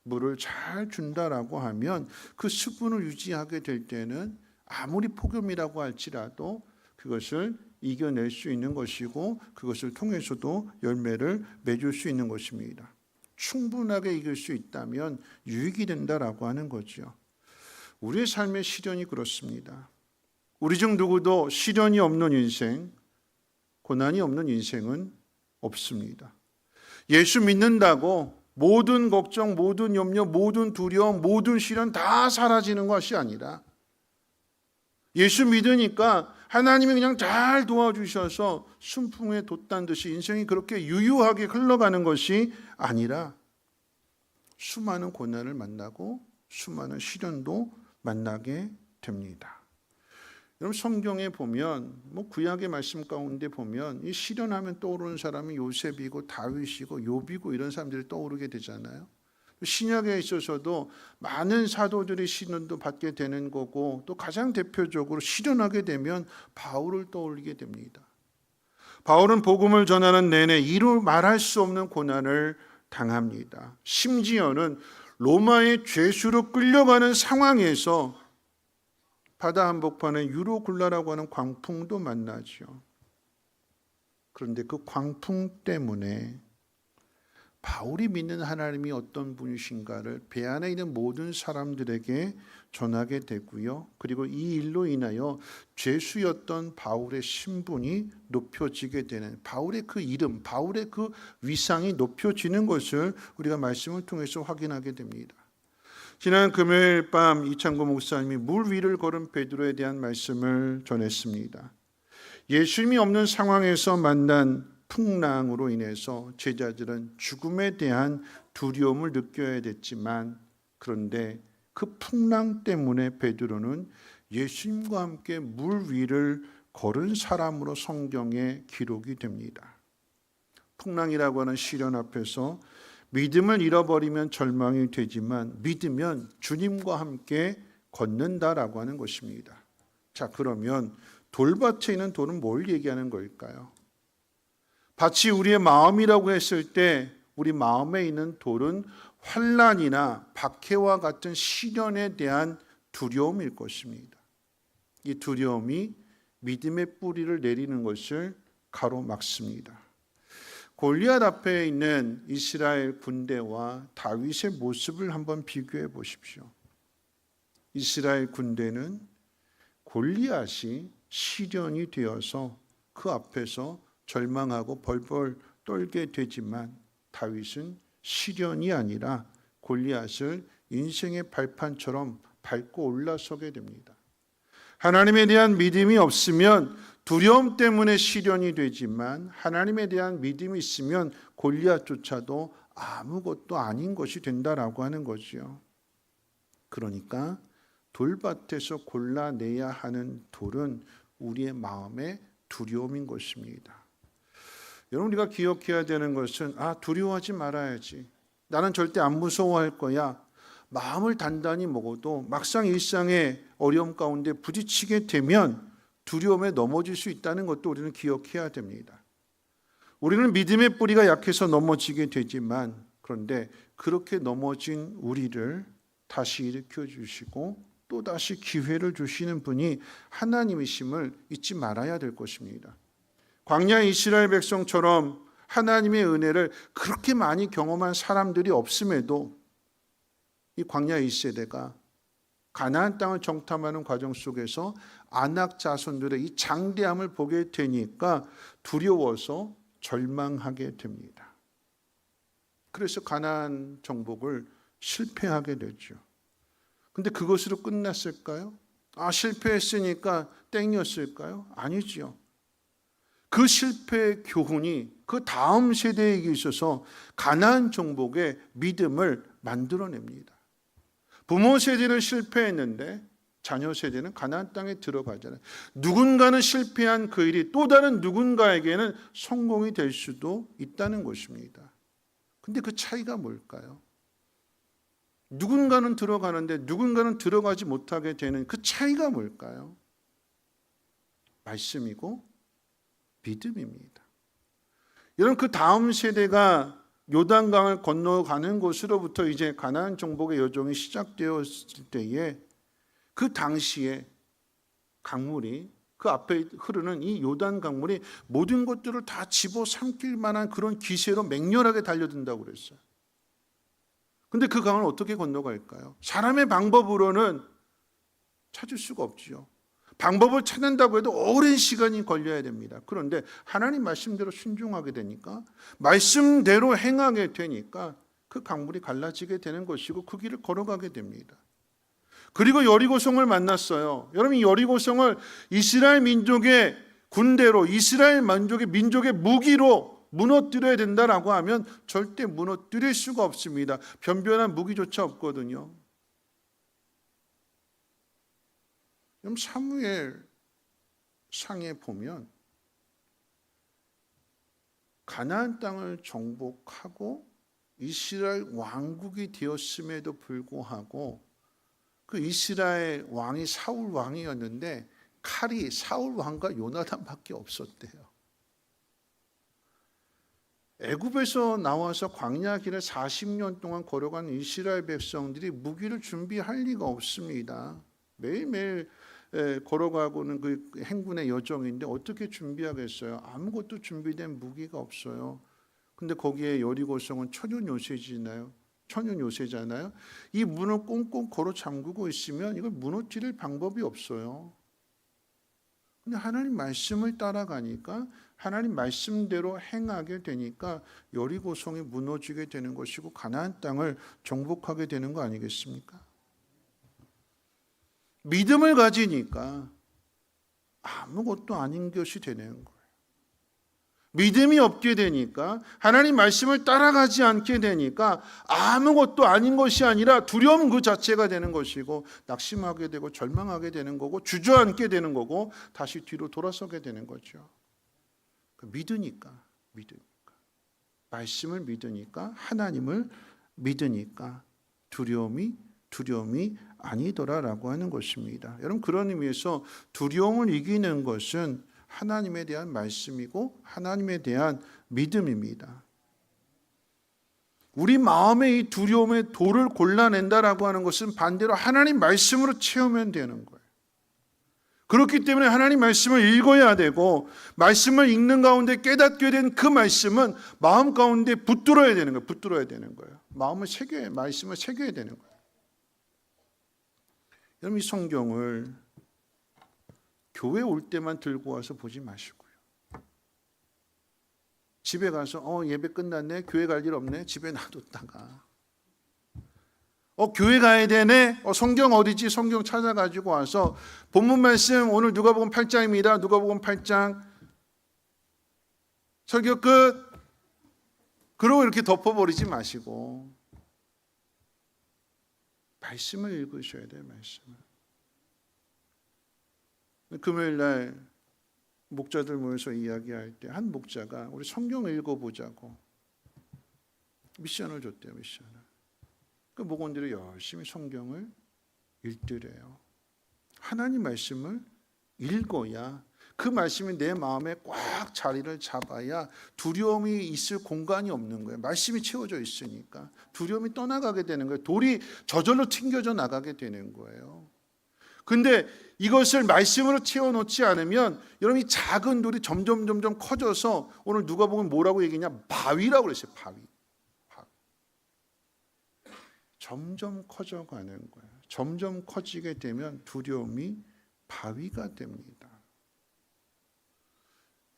물을 잘 준다라고 하면 그 수분을 유지하게 될 때는 아무리 폭염이라고 할지라도 그것을 이겨낼 수 있는 것이고, 그것을 통해서도 열매를 맺을 수 있는 것입니다. 충분하게 이길 수 있다면 유익이 된다라고 하는 거죠. 우리의 삶의 시련이 그렇습니다. 우리 중 누구도 시련이 없는 인생, 고난이 없는 인생은 없습니다. 예수 믿는다고 모든 걱정, 모든 염려, 모든 두려움, 모든 시련 다 사라지는 것이 아니라, 예수 믿으니까 하나님이 그냥 잘 도와주셔서 순풍에 돛단 듯이 인생이 그렇게 유유하게 흘러가는 것이 아니라 수많은 고난을 만나고 수많은 시련도 만나게 됩니다. 여러분, 성경에 보면, 구약의 말씀 가운데 보면 이 시련하면 떠오르는 사람이 요셉이고 다윗이고 욥이고 이런 사람들이 떠오르게 되잖아요. 신약에 있어서도 많은 사도들이 시련도 받게 되는 거고, 또 가장 대표적으로 시련하게 되면 바울을 떠올리게 됩니다. 바울은 복음을 전하는 내내 이루 말할 수 없는 고난을 당합니다. 심지어는 로마의 죄수로 끌려가는 상황에서 바다 한복판에 유로굴라라고 하는 광풍도 만나죠. 그런데 그 광풍 때문에 바울이 믿는 하나님이 어떤 분이신가를 배 안에 있는 모든 사람들에게 전하게 되고요. 그리고 이 일로 인하여 죄수였던 바울의 신분이 높여지게 되는, 바울의 그 이름, 바울의 그 위상이 높여지는 것을 우리가 말씀을 통해서 확인하게 됩니다. 지난 금요일 밤 이창구 목사님이 물 위를 걸은 베드로에 대한 말씀을 전했습니다. 예수님이 없는 상황에서 만난 풍랑으로 인해서 제자들은 죽음에 대한 두려움을 느껴야 됐지만, 그런데 그 풍랑 때문에 베드로는 예수님과 함께 물 위를 걸은 사람으로 성경에 기록이 됩니다. 풍랑이라고 하는 시련 앞에서 믿음을 잃어버리면 절망이 되지만 믿으면 주님과 함께 걷는다라고 하는 것입니다. 자, 그러면 돌밭에 있는 돌은 뭘 얘기하는 걸까요? 밭이 우리의 마음이라고 했을 때 우리 마음에 있는 돌은 환난이나 박해와 같은 시련에 대한 두려움일 것입니다. 이 두려움이 믿음의 뿌리를 내리는 것을 가로막습니다. 골리앗 앞에 있는 이스라엘 군대와 다윗의 모습을 한번 비교해 보십시오. 이스라엘 군대는 골리앗이 시련이 되어서 그 앞에서 절망하고 벌벌 떨게 되지만, 다윗은 시련이 아니라 골리앗을 인생의 발판처럼 밟고 올라서게 됩니다. 하나님에 대한 믿음이 없으면 두려움 때문에 시련이 되지만, 하나님에 대한 믿음이 있으면 골리앗조차도 아무것도 아닌 것이 된다라고 하는 거죠. 그러니까 돌밭에서 골라내야 하는 돌은 우리의 마음의 두려움인 것입니다. 여러분, 우리가 기억해야 되는 것은 두려워하지 말아야지, 나는 절대 안 무서워할 거야, 마음을 단단히 먹어도 막상 일상의 어려움 가운데 부딪히게 되면 두려움에 넘어질 수 있다는 것도 우리는 기억해야 됩니다. 우리는 믿음의 뿌리가 약해서 넘어지게 되지만, 그런데 그렇게 넘어진 우리를 다시 일으켜 주시고 또다시 기회를 주시는 분이 하나님이심을 잊지 말아야 될 것입니다. 광야 이스라엘 백성처럼 하나님의 은혜를 그렇게 많이 경험한 사람들이 없음에도 이 광야 1세대가 가나안 땅을 정탐하는 과정 속에서 아낙 자손들의 이 장대함을 보게 되니까 두려워서 절망하게 됩니다. 그래서 가나안 정복을 실패하게 되죠. 근데 그것으로 끝났을까요? 실패했으니까 땡이었을까요? 아니지요. 그 실패의 교훈이 그 다음 세대에게 있어서 가나안 정복의 믿음을 만들어냅니다. 부모 세대는 실패했는데 자녀 세대는 가나안 땅에 들어가잖아요. 누군가는 실패한 그 일이 또 다른 누군가에게는 성공이 될 수도 있다는 것입니다. 근데 그 차이가 뭘까요? 누군가는 들어가는데 누군가는 들어가지 못하게 되는 그 차이가 뭘까요? 말씀이고 믿음입니다. 여러분, 그 다음 세대가 요단강을 건너가는 곳으로부터 이제 가나안 정복의 여정이 시작되었을 때에 그 당시에 강물이, 그 앞에 흐르는 이 요단 강물이 모든 것들을 다 집어삼킬 만한 그런 기세로 맹렬하게 달려든다고 그랬어요. 근데 그 강을 어떻게 건너갈까요? 사람의 방법으로는 찾을 수가 없지요. 방법을 찾는다고 해도 오랜 시간이 걸려야 됩니다. 그런데 하나님 말씀대로 순종하게 되니까, 말씀대로 행하게 되니까 그 강물이 갈라지게 되는 것이고 그 길을 걸어가게 됩니다. 그리고 여리고성을 만났어요. 여러분, 이 여리고성을 이스라엘 민족의 군대로, 이스라엘 민족의 무기로 무너뜨려야 된다라고 하면 절대 무너뜨릴 수가 없습니다. 변변한 무기조차 없거든요. 그럼 사무엘 상에 보면 가나안 땅을 정복하고 이스라엘 왕국이 되었음에도 불구하고 그 이스라엘 왕이 사울 왕이었는데 칼이 사울 왕과 요나단밖에 없었대요. 애굽에서 나와서 광야 길을 40년 동안 걸어간 이스라엘 백성들이 무기를 준비할 리가 없습니다. 매일매일 걸어가고는 그 행군의 여정인데 어떻게 준비하겠어요? 아무것도 준비된 무기가 없어요. 근데 거기에 여리고성은 천연 요새잖아요. 이 문을 꽁꽁 걸어 잠그고 있으면 이걸 무너뜨릴 방법이 없어요. 근데 하나님 말씀을 따라가니까, 하나님 말씀대로 행하게 되니까 여리고성이 무너지게 되는 것이고 가나안 땅을 정복하게 되는 거 아니겠습니까? 믿음을 가지니까 아무것도 아닌 것이 되는 거예요. 믿음이 없게 되니까, 하나님 말씀을 따라가지 않게 되니까 아무것도 아닌 것이 아니라 두려움 그 자체가 되는 것이고, 낙심하게 되고 절망하게 되는 거고, 주저앉게 되는 거고, 다시 뒤로 돌아서게 되는 거죠. 믿으니까, 말씀을 믿으니까, 하나님을 믿으니까 두려움이 아니더라라고 하는 것입니다. 여러분, 그런 의미에서 두려움을 이기는 것은 하나님에 대한 말씀이고 하나님에 대한 믿음입니다. 우리 마음의 이 두려움의 돌을 골라낸다라고 하는 것은 반대로 하나님 말씀으로 채우면 되는 거예요. 그렇기 때문에 하나님 말씀을 읽어야 되고, 말씀을 읽는 가운데 깨닫게 된 그 말씀은 마음 가운데 붙들어야 되는 거예요. 말씀을 새겨야 되는 거예요. 여러분, 이 성경을 교회 올 때만 들고 와서 보지 마시고요. 집에 가서 예배 끝났네, 교회 갈 일 없네, 집에 놔뒀다가 교회 가야 되네, 성경 어디지, 성경 찾아가지고 와서 본문 말씀 오늘 누가복음 8장입니다. 누가복음 8장 설교 끝. 그러고 이렇게 덮어버리지 마시고 말씀을 읽으셔야 돼요. 말씀을. 금요일 날 목자들 모여서 이야기할 때 한 목자가 우리 성경을 읽어보자고 미션을 줬대요. 미션을. 그 목원들이 열심히 성경을 읽더래요. 하나님 말씀을 읽어야, 그 말씀이 내 마음에 꽉 자리를 잡아야 두려움이 있을 공간이 없는 거예요. 말씀이 채워져 있으니까 두려움이 떠나가게 되는 거예요. 돌이 저절로 튕겨져 나가게 되는 거예요. 근데 이것을 말씀으로 채워놓지 않으면 여러분, 이 작은 돌이 점점 커져서, 오늘 누가 보면 뭐라고 얘기냐, 바위라고 그랬어요. 바위. 점점 커져가는 거예요. 점점 커지게 되면 두려움이 바위가 됩니다.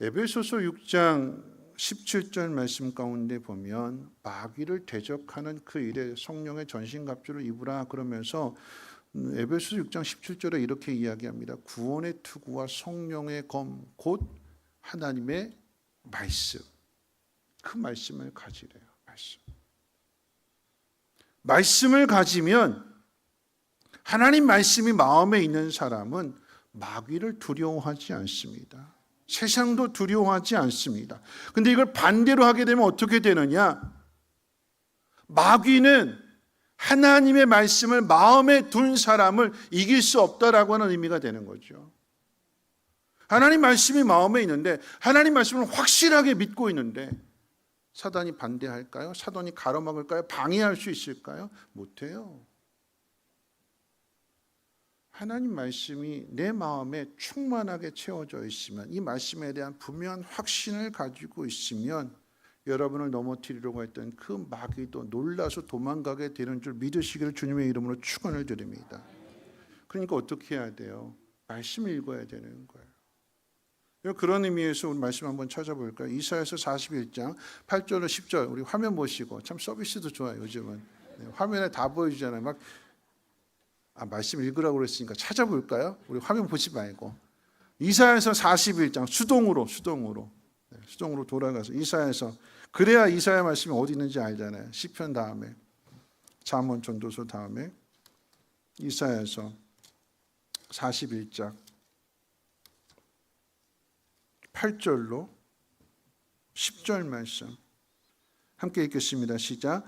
에베소서 6장 17절 말씀 가운데 보면 마귀를 대적하는 그 일에 성령의 전신갑주를 입으라 그러면서 에베소서 6장 17절에 이렇게 이야기합니다. 구원의 투구와 성령의 검 곧 하나님의 말씀. 그 말씀을 가지래요. 말씀을 가지면, 하나님 말씀이 마음에 있는 사람은 마귀를 두려워하지 않습니다. 세상도 두려워하지 않습니다. 근데 이걸 반대로 하게 되면 어떻게 되느냐? 마귀는 하나님의 말씀을 마음에 둔 사람을 이길 수 없다라고 하는 의미가 되는 거죠. 하나님 말씀이 마음에 있는데, 하나님 말씀을 확실하게 믿고 있는데 사단이 반대할까요? 사단이 가로막을까요? 방해할 수 있을까요? 못해요. 하나님 말씀이 내 마음에 충만하게 채워져 있으면, 이 말씀에 대한 분명한 확신을 가지고 있으면 여러분을 넘어뜨리려고 했던 그 마귀도 놀라서 도망가게 되는 줄 믿으시기를 주님의 이름으로 축원을 드립니다. 그러니까 어떻게 해야 돼요? 말씀을 읽어야 되는 거예요. 그런 의미에서 우리 말씀 한번 찾아볼까요? 이사야서 41장 8절로 10절, 우리 화면 보시고, 참 서비스도 좋아요. 요즘은 화면에 다 보여주잖아요. 막 말씀 읽으라고 그랬으니까 찾아볼까요? 우리 화면 보지 말고 이사야서 41장 수동으로 돌아가서 이사야서, 그래야 이사야 말씀이 어디 있는지 알잖아요. 시편 다음에 잠언 전도서 다음에 이사야서 41장 8절로 10절 말씀 함께 읽겠습니다. 시작.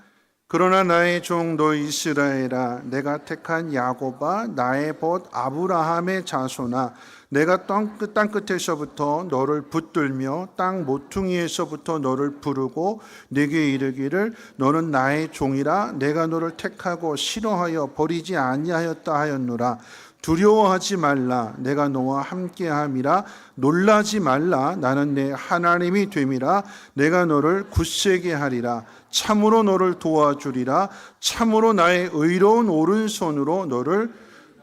그러나 나의 종 너 이스라엘아, 내가 택한 야곱아, 나의 벗 아브라함의 자손아, 내가 땅 끝에서부터 너를 붙들며 땅 모퉁이에서부터 너를 부르고 네게 이르기를 너는 나의 종이라 내가 너를 택하고 싫어하여 버리지 아니하였다 하였노라. 두려워하지 말라. 내가 너와 함께함이라. 놀라지 말라. 나는 내 하나님이 됨이라. 내가 너를 굳세게 하리라. 참으로 너를 도와주리라. 참으로 나의 의로운 오른손으로 너를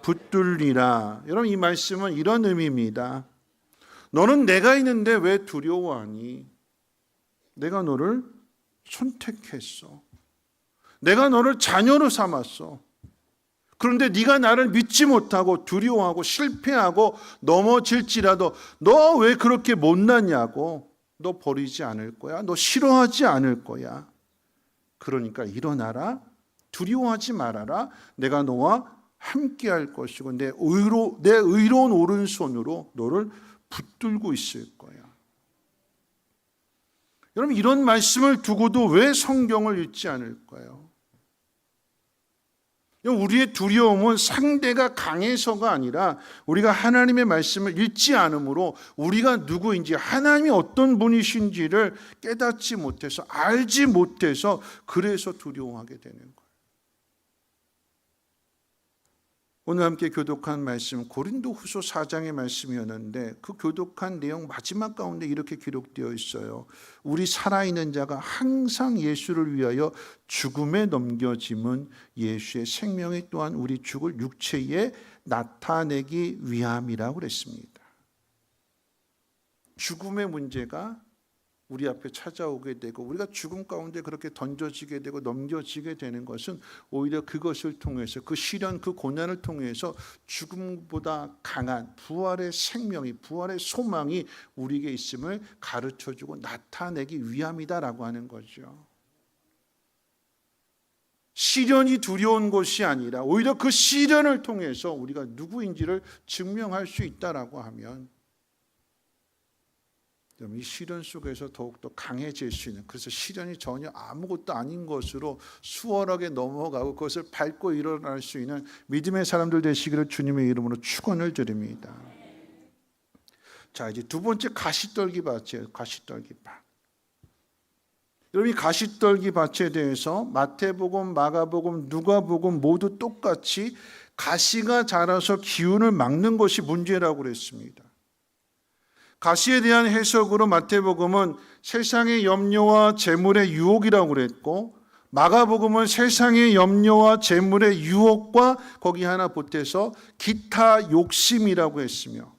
붙들리라. 여러분, 이 말씀은 이런 의미입니다. 너는 내가 있는데 왜 두려워하니? 내가 너를 선택했어. 내가 너를 자녀로 삼았어. 그런데 네가 나를 믿지 못하고 두려워하고 실패하고 넘어질지라도 너 왜 그렇게 못났냐고. 너 버리지 않을 거야. 너 싫어하지 않을 거야. 그러니까 일어나라. 두려워하지 말아라. 내가 너와 함께 할 것이고 내 의로운 오른손으로 너를 붙들고 있을 거야. 여러분, 이런 말씀을 두고도 왜 성경을 읽지 않을까요? 우리의 두려움은 상대가 강해서가 아니라 우리가 하나님의 말씀을 읽지 않으므로 우리가 누구인지, 하나님이 어떤 분이신지를 깨닫지 못해서, 알지 못해서, 그래서 두려워하게 되는 거예요. 오늘 함께 교독한 말씀 고린도후서 4장의 말씀이었는데 그 교독한 내용 마지막 가운데 이렇게 기록되어 있어요. 우리 살아있는 자가 항상 예수를 위하여 죽음에 넘겨짐은 예수의 생명이 또한 우리 죽을 육체에 나타내기 위함이라고 그랬습니다. 죽음의 문제가 우리 앞에 찾아오게 되고 우리가 죽음 가운데 그렇게 던져지게 되고 넘겨지게 되는 것은 오히려 그것을 통해서, 그 시련, 그 고난을 통해서 죽음보다 강한 부활의 생명이, 부활의 소망이 우리에게 있음을 가르쳐주고 나타내기 위함이다라고 하는 거죠. 시련이 두려운 것이 아니라 오히려 그 시련을 통해서 우리가 누구인지를 증명할 수 있다라고 하면 이 시련 속에서 더욱더 강해질 수 있는, 그래서 시련이 전혀 아무것도 아닌 것으로 수월하게 넘어가고 그것을 밟고 일어날 수 있는 믿음의 사람들 되시기를 주님의 이름으로 축원을 드립니다. 자, 이제 두 번째 가시떨기 밭이에요. 가시떨기 밭. 여러분, 이 가시떨기 밭에 대해서 마태복음, 마가복음, 누가복음 모두 똑같이 가시가 자라서 기운을 막는 것이 문제라고 그랬습니다. 가시에 대한 해석으로 마태복음은 세상의 염려와 재물의 유혹이라고 그랬고, 마가복음은 세상의 염려와 재물의 유혹과 거기 하나 보태서 기타 욕심이라고 했으며,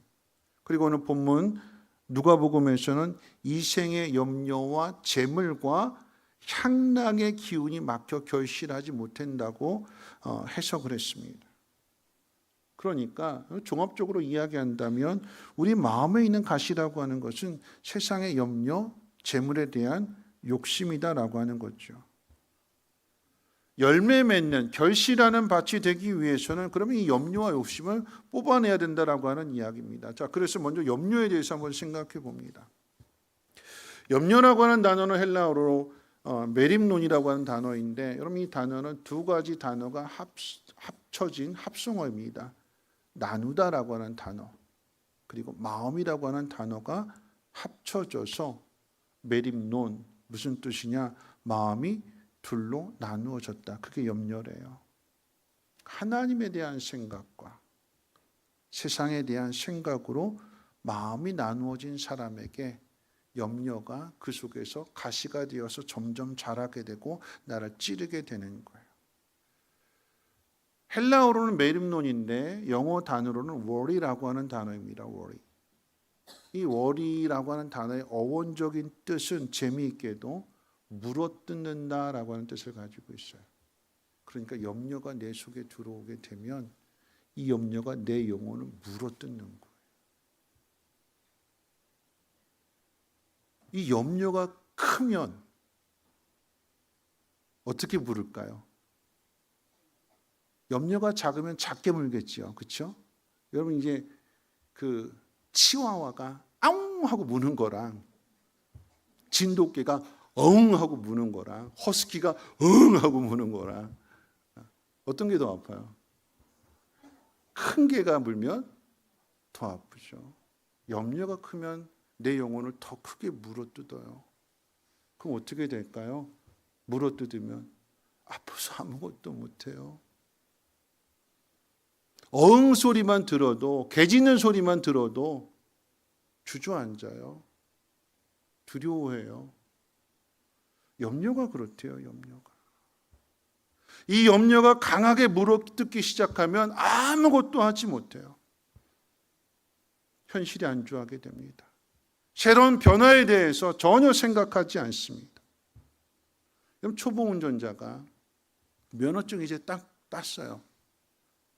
그리고 오늘 본문 누가복음에서는 이생의 염려와 재물과 향락의 기운이 막혀 결실하지 못한다고 해석을 했습니다. 그러니까 종합적으로 이야기한다면 우리 마음에 있는 가시라고 하는 것은 세상의 염려, 재물에 대한 욕심이다라고 하는 거죠. 열매 맺는, 결실하는 밭이 되기 위해서는 그러면 이 염려와 욕심을 뽑아내야 된다라고 하는 이야기입니다. 자, 그래서 먼저 염려에 대해서 한번 생각해 봅니다. 염려라고 하는 단어는 헬라어로 메림논이라고 하는 단어인데, 여러분 이 단어는 두 가지 단어가 합쳐진 합성어입니다. 나누다라고 하는 단어, 그리고 마음이라고 하는 단어가 합쳐져서 메림논, 무슨 뜻이냐? 마음이 둘로 나누어졌다. 그게 염려래요. 하나님에 대한 생각과 세상에 대한 생각으로 마음이 나누어진 사람에게 염려가 그 속에서 가시가 되어서 점점 자라게 되고 나를 찌르게 되는 거예요. 헬라어로는 메림논인데 영어 단어로는 worry라고 하는 단어입니다. worry. 이 worry라고 하는 단어의 어원적인 뜻은 재미있게도 물어뜯는다라고 하는 뜻을 가지고 있어요. 그러니까 염려가 내 속에 들어오게 되면 이 염려가 내 영혼을 물어뜯는 거예요. 이 염려가 크면 어떻게 물을까요? 염려가 작으면 작게 물겠지요. 그렇죠? 여러분 이제 그 치와와가 아웅 하고 무는 거랑 진돗개가 엉 하고 무는 거랑 허스키가 응 하고 무는 거랑 어떤 게 더 아파요? 큰 개가 물면 더 아프죠. 염려가 크면 내 영혼을 더 크게 물어뜯어요. 그럼 어떻게 될까요? 물어뜯으면 아파서 아무것도 못해요. 어흥 소리만 들어도, 개 짖는 소리만 들어도 주저앉아요. 두려워해요. 염려가 그렇대요. 염려가. 이 염려가 강하게 물어뜯기 시작하면 아무것도 하지 못해요. 현실에 안주하게 됩니다. 새로운 변화에 대해서 전혀 생각하지 않습니다. 그럼 초보 운전자가 면허증 이제 딱 땄어요.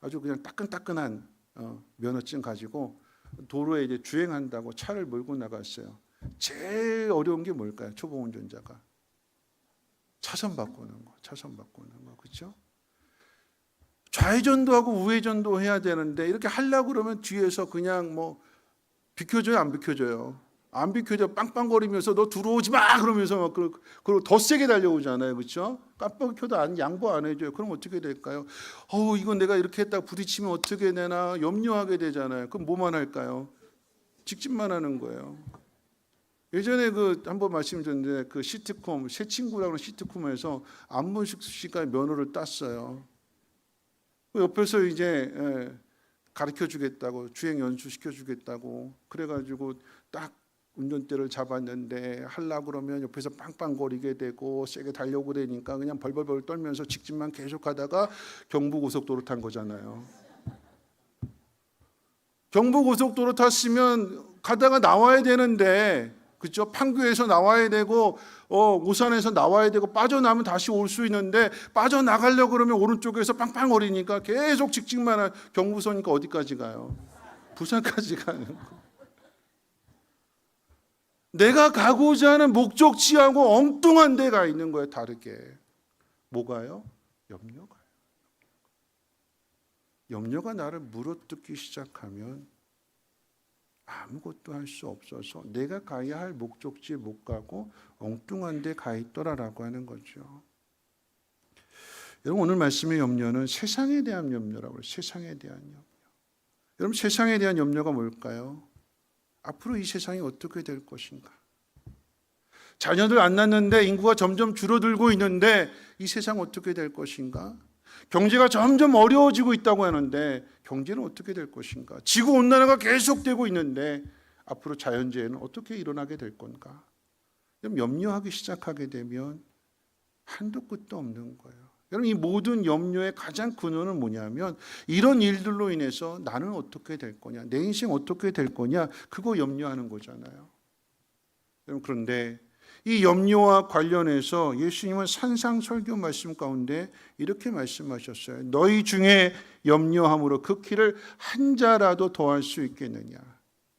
아주 그냥 따끈따끈한 면허증 가지고 도로에 이제 주행한다고 차를 몰고 나갔어요. 제일 어려운 게 뭘까요? 초보 운전자가 차선 바꾸는 거, 그렇죠? 좌회전도 하고 우회전도 해야 되는데 이렇게 하려고 그러면 뒤에서 그냥 뭐 비켜줘요, 안 비켜줘요? 안 비켜줘, 빵빵거리면서 너 들어오지 마 그러면서 막 그리고 더 세게 달려오잖아요, 그렇죠? 깜빡 켜도 양보 안 해줘요. 그럼 어떻게 될까요? 이건 내가 이렇게 했다가 부딪히면 어떻게 되나 염려하게 되잖아요. 그럼 뭐만 할까요? 직진만 하는 거예요. 예전에 한번 말씀드렸는데 그 시트콤 새 친구라는 시트콤에서 안문식 씨가 면허를 땄어요. 옆에서 이제 가르쳐 주겠다고 주행 연수 시켜 주겠다고 그래가지고 딱 운전대를 잡았는데 하려고 그러면 옆에서 빵빵거리게 되고 세게 달려고 그러니까 그냥 벌벌벌 떨면서 직진만 계속하다가 경부고속도로 탄 거잖아요. 경부고속도로 탔으면 가다가 나와야 되는데, 그렇죠? 판교에서 나와야 되고 오산에서 나와야 되고 빠져나면 다시 올 수 있는데 빠져나가려고 그러면 오른쪽에서 빵빵거리니까 계속 직진만 경부선이니까 어디까지 가요? 부산까지 가는 거. 내가 가고자 하는 목적지하고 엉뚱한 데가 있는 거예요. 다르게. 뭐가요? 염려가요. 염려가 나를 물어뜯기 시작하면 아무것도 할 수 없어서 내가 가야 할 목적지에 못 가고 엉뚱한 데 가 있더라라고 하는 거죠. 여러분, 오늘 말씀의 염려는 세상에 대한 염려라고 해요. 세상에 대한 염려. 여러분, 세상에 대한 염려가 뭘까요? 앞으로 이 세상이 어떻게 될 것인가? 자녀들 안 낳는데 인구가 점점 줄어들고 있는데 이 세상 어떻게 될 것인가? 경제가 점점 어려워지고 있다고 하는데 경제는 어떻게 될 것인가? 지구온난화가 계속되고 있는데 앞으로 자연재해는 어떻게 일어나게 될 건가? 염려하기 시작하게 되면 한도 끝도 없는 거예요. 여러분, 이 모든 염려의 가장 근원은 뭐냐면 이런 일들로 인해서 나는 어떻게 될 거냐, 내 인생 어떻게 될 거냐, 그거 염려하는 거잖아요. 여러분, 그런데 이 염려와 관련해서 예수님은 산상설교 말씀 가운데 이렇게 말씀하셨어요. 너희 중에 염려함으로 그 키를 한 자라도 더할 수 있겠느냐.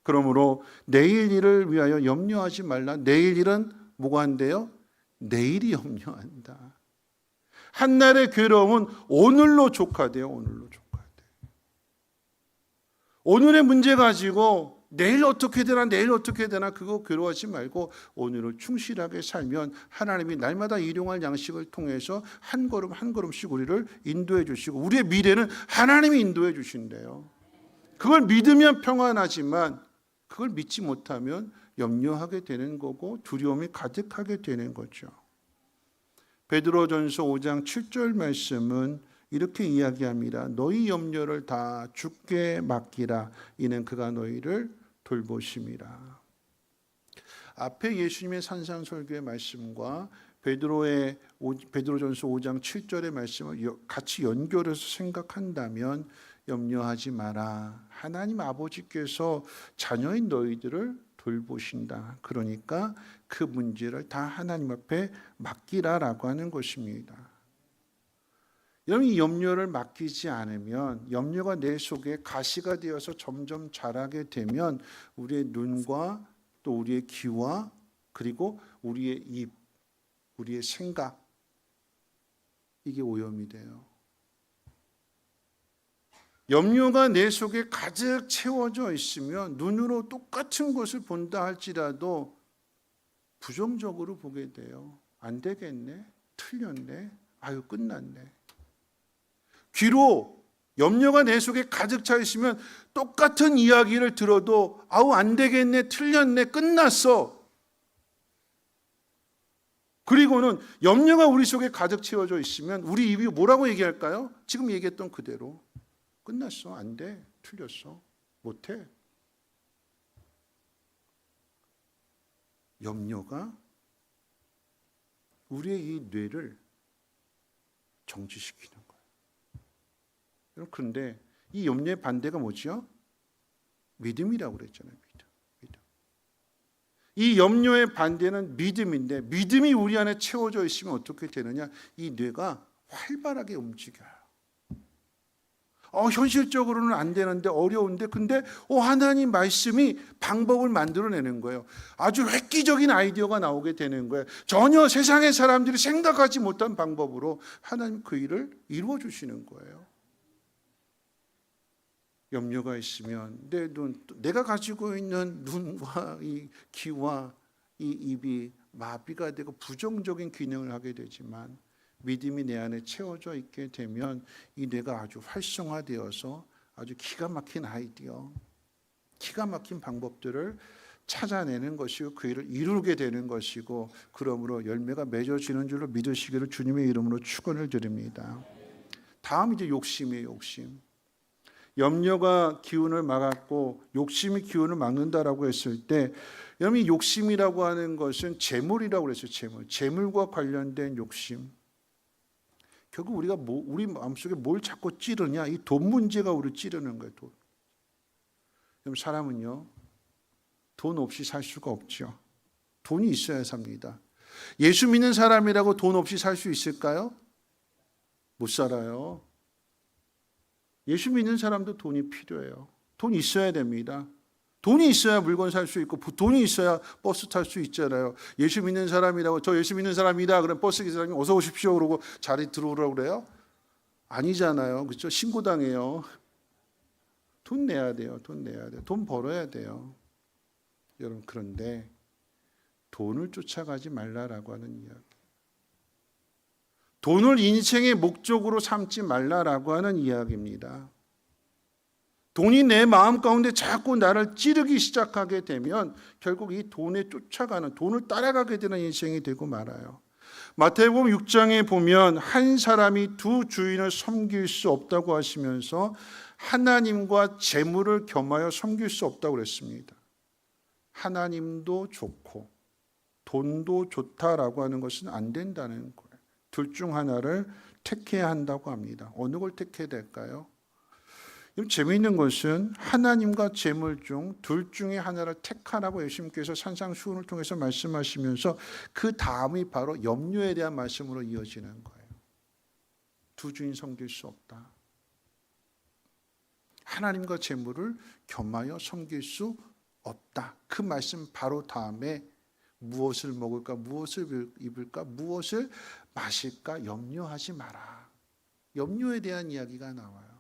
그러므로 내일 일을 위하여 염려하지 말라. 내일 일은 뭐가 한대요? 내일이 염려한다. 한날의 괴로움은 오늘로 족하대요. 오늘로 족하대. 오늘의 문제 가지고 내일 어떻게 되나 내일 어떻게 되나 그거 괴로워하지 말고 오늘을 충실하게 살면 하나님이 날마다 일용할 양식을 통해서 한 걸음 한 걸음씩 우리를 인도해 주시고 우리의 미래는 하나님이 인도해 주신대요. 그걸 믿으면 평안하지만 그걸 믿지 못하면 염려하게 되는 거고 두려움이 가득하게 되는 거죠. 베드로전서 5장 7절 말씀은 이렇게 이야기합니다. 너희 염려를 다 주께 맡기라. 이는 그가 너희를 돌보심이라. 앞에 예수님의 산상설교의 말씀과 베드로전서 5장 7절의 말씀을 같이 연결해서 생각한다면 염려하지 마라. 하나님 아버지께서 자녀인 너희들을 돌보신다. 그러니까 그 문제를 다 하나님 앞에 맡기라라고 하는 것입니다. 여러분, 이 염려를 맡기지 않으면 염려가 내 속에 가시가 되어서 점점 자라게 되면 우리의 눈과 또 우리의 귀와 그리고 우리의 입, 우리의 생각 이게 오염이 돼요. 염려가 내 속에 가득 채워져 있으면 눈으로 똑같은 것을 본다 할지라도 부정적으로 보게 돼요. 안 되겠네, 틀렸네, 아유 끝났네. 귀로 염려가 내 속에 가득 차 있으면 똑같은 이야기를 들어도 아우 안 되겠네, 틀렸네, 끝났어. 그리고는 염려가 우리 속에 가득 채워져 있으면 우리 입이 뭐라고 얘기할까요? 지금 얘기했던 그대로 끝났어, 안 돼, 틀렸어, 못해. 염려가 우리의 이 뇌를 정지시키는 거예요. 여러분, 그런데 이 염려의 반대가 뭐죠? 믿음이라고 그랬잖아요. 믿음. 이 염려의 반대는 믿음인데 믿음이 우리 안에 채워져 있으면 어떻게 되느냐? 이 뇌가 활발하게 움직여요. 현실적으로는 안 되는데 어려운데 근데 하나님 말씀이 방법을 만들어내는 거예요. 아주 획기적인 아이디어가 나오게 되는 거예요. 전혀 세상의 사람들이 생각하지 못한 방법으로 하나님 그 일을 이루어 주시는 거예요. 염려가 있으면 내가 가지고 있는 눈과 이 귀와 이 입이 마비가 되고 부정적인 기능을 하게 되지만 믿음이 내 안에 채워져 있게 되면 이 뇌가 아주 활성화되어서 아주 기가 막힌 아이디어, 기가 막힌 방법들을 찾아내는 것이고 그 일을 이루게 되는 것이고 그러므로 열매가 맺어지는 줄로 믿으시기를 주님의 이름으로 축원을 드립니다. 다음 이제 욕심이에요. 욕심. 염려가 기운을 막았고 욕심이 기운을 막는다라고 했을 때 여러분, 욕심이라고 하는 것은 재물이라고 그랬어요. 재물과 관련된 욕심. 결국 우리가 우리 마음속에 뭘 자꾸 찌르냐? 이 돈 문제가 우리를 찌르는 거예요. 돈. 그럼 사람은요, 돈 없이 살 수가 없죠. 돈이 있어야 삽니다. 예수 믿는 사람이라고 돈 없이 살 수 있을까요? 못 살아요. 예수 믿는 사람도 돈이 필요해요. 돈 있어야 됩니다. 돈이 있어야 물건 살 수 있고 돈이 있어야 버스 탈 수 있잖아요. 예수 믿는 사람이라고 저 예수 믿는 사람이다 그럼 버스 기사님이 어서 오십시오 그러고 자리 들어오라고 그래요? 아니잖아요. 그렇죠? 신고당해요. 돈 내야 돼요. 돈 내야 돼요. 돈 벌어야 돼요. 여러분, 그런데 돈을 쫓아가지 말라라고 하는 이야기. 돈을 인생의 목적으로 삼지 말라라고 하는 이야기입니다. 돈이 내 마음 가운데 자꾸 나를 찌르기 시작하게 되면 결국 이 돈에 쫓아가는, 돈을 따라가게 되는 인생이 되고 말아요. 마태복음 6장에 보면 한 사람이 두 주인을 섬길 수 없다고 하시면서 하나님과 재물을 겸하여 섬길 수 없다고 그랬습니다. 하나님도 좋고 돈도 좋다라고 하는 것은 안 된다는 거예요. 둘 중 하나를 택해야 한다고 합니다. 어느 걸 택해야 될까요? 재미있는 것은 하나님과 재물 중 둘 중에 하나를 택하라고 예수님께서 산상수훈을 통해서 말씀하시면서 그 다음이 바로 염려에 대한 말씀으로 이어지는 거예요. 두 주인 섬길 수 없다. 하나님과 재물을 겸하여 섬길 수 없다. 그 말씀 바로 다음에 무엇을 먹을까, 무엇을 입을까, 무엇을 마실까 염려하지 마라. 염려에 대한 이야기가 나와요.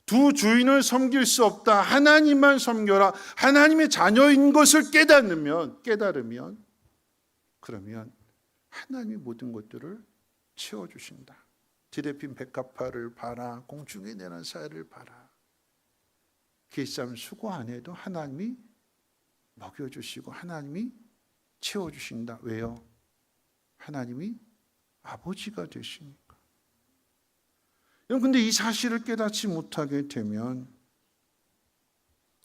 두 주인을 섬길 수 없다. 하나님만 섬겨라. 하나님의 자녀인 것을 깨달으면 그러면 하나님이 모든 것들을 채워주신다. 디레핀 백합화를 봐라. 공중에 내는 사회를 봐라. 길쌈 수고 안 해도 하나님이 먹여주시고 하나님이 채워주신다. 왜요? 하나님이 아버지가 되시니까. 근데 이 사실을 깨닫지 못하게 되면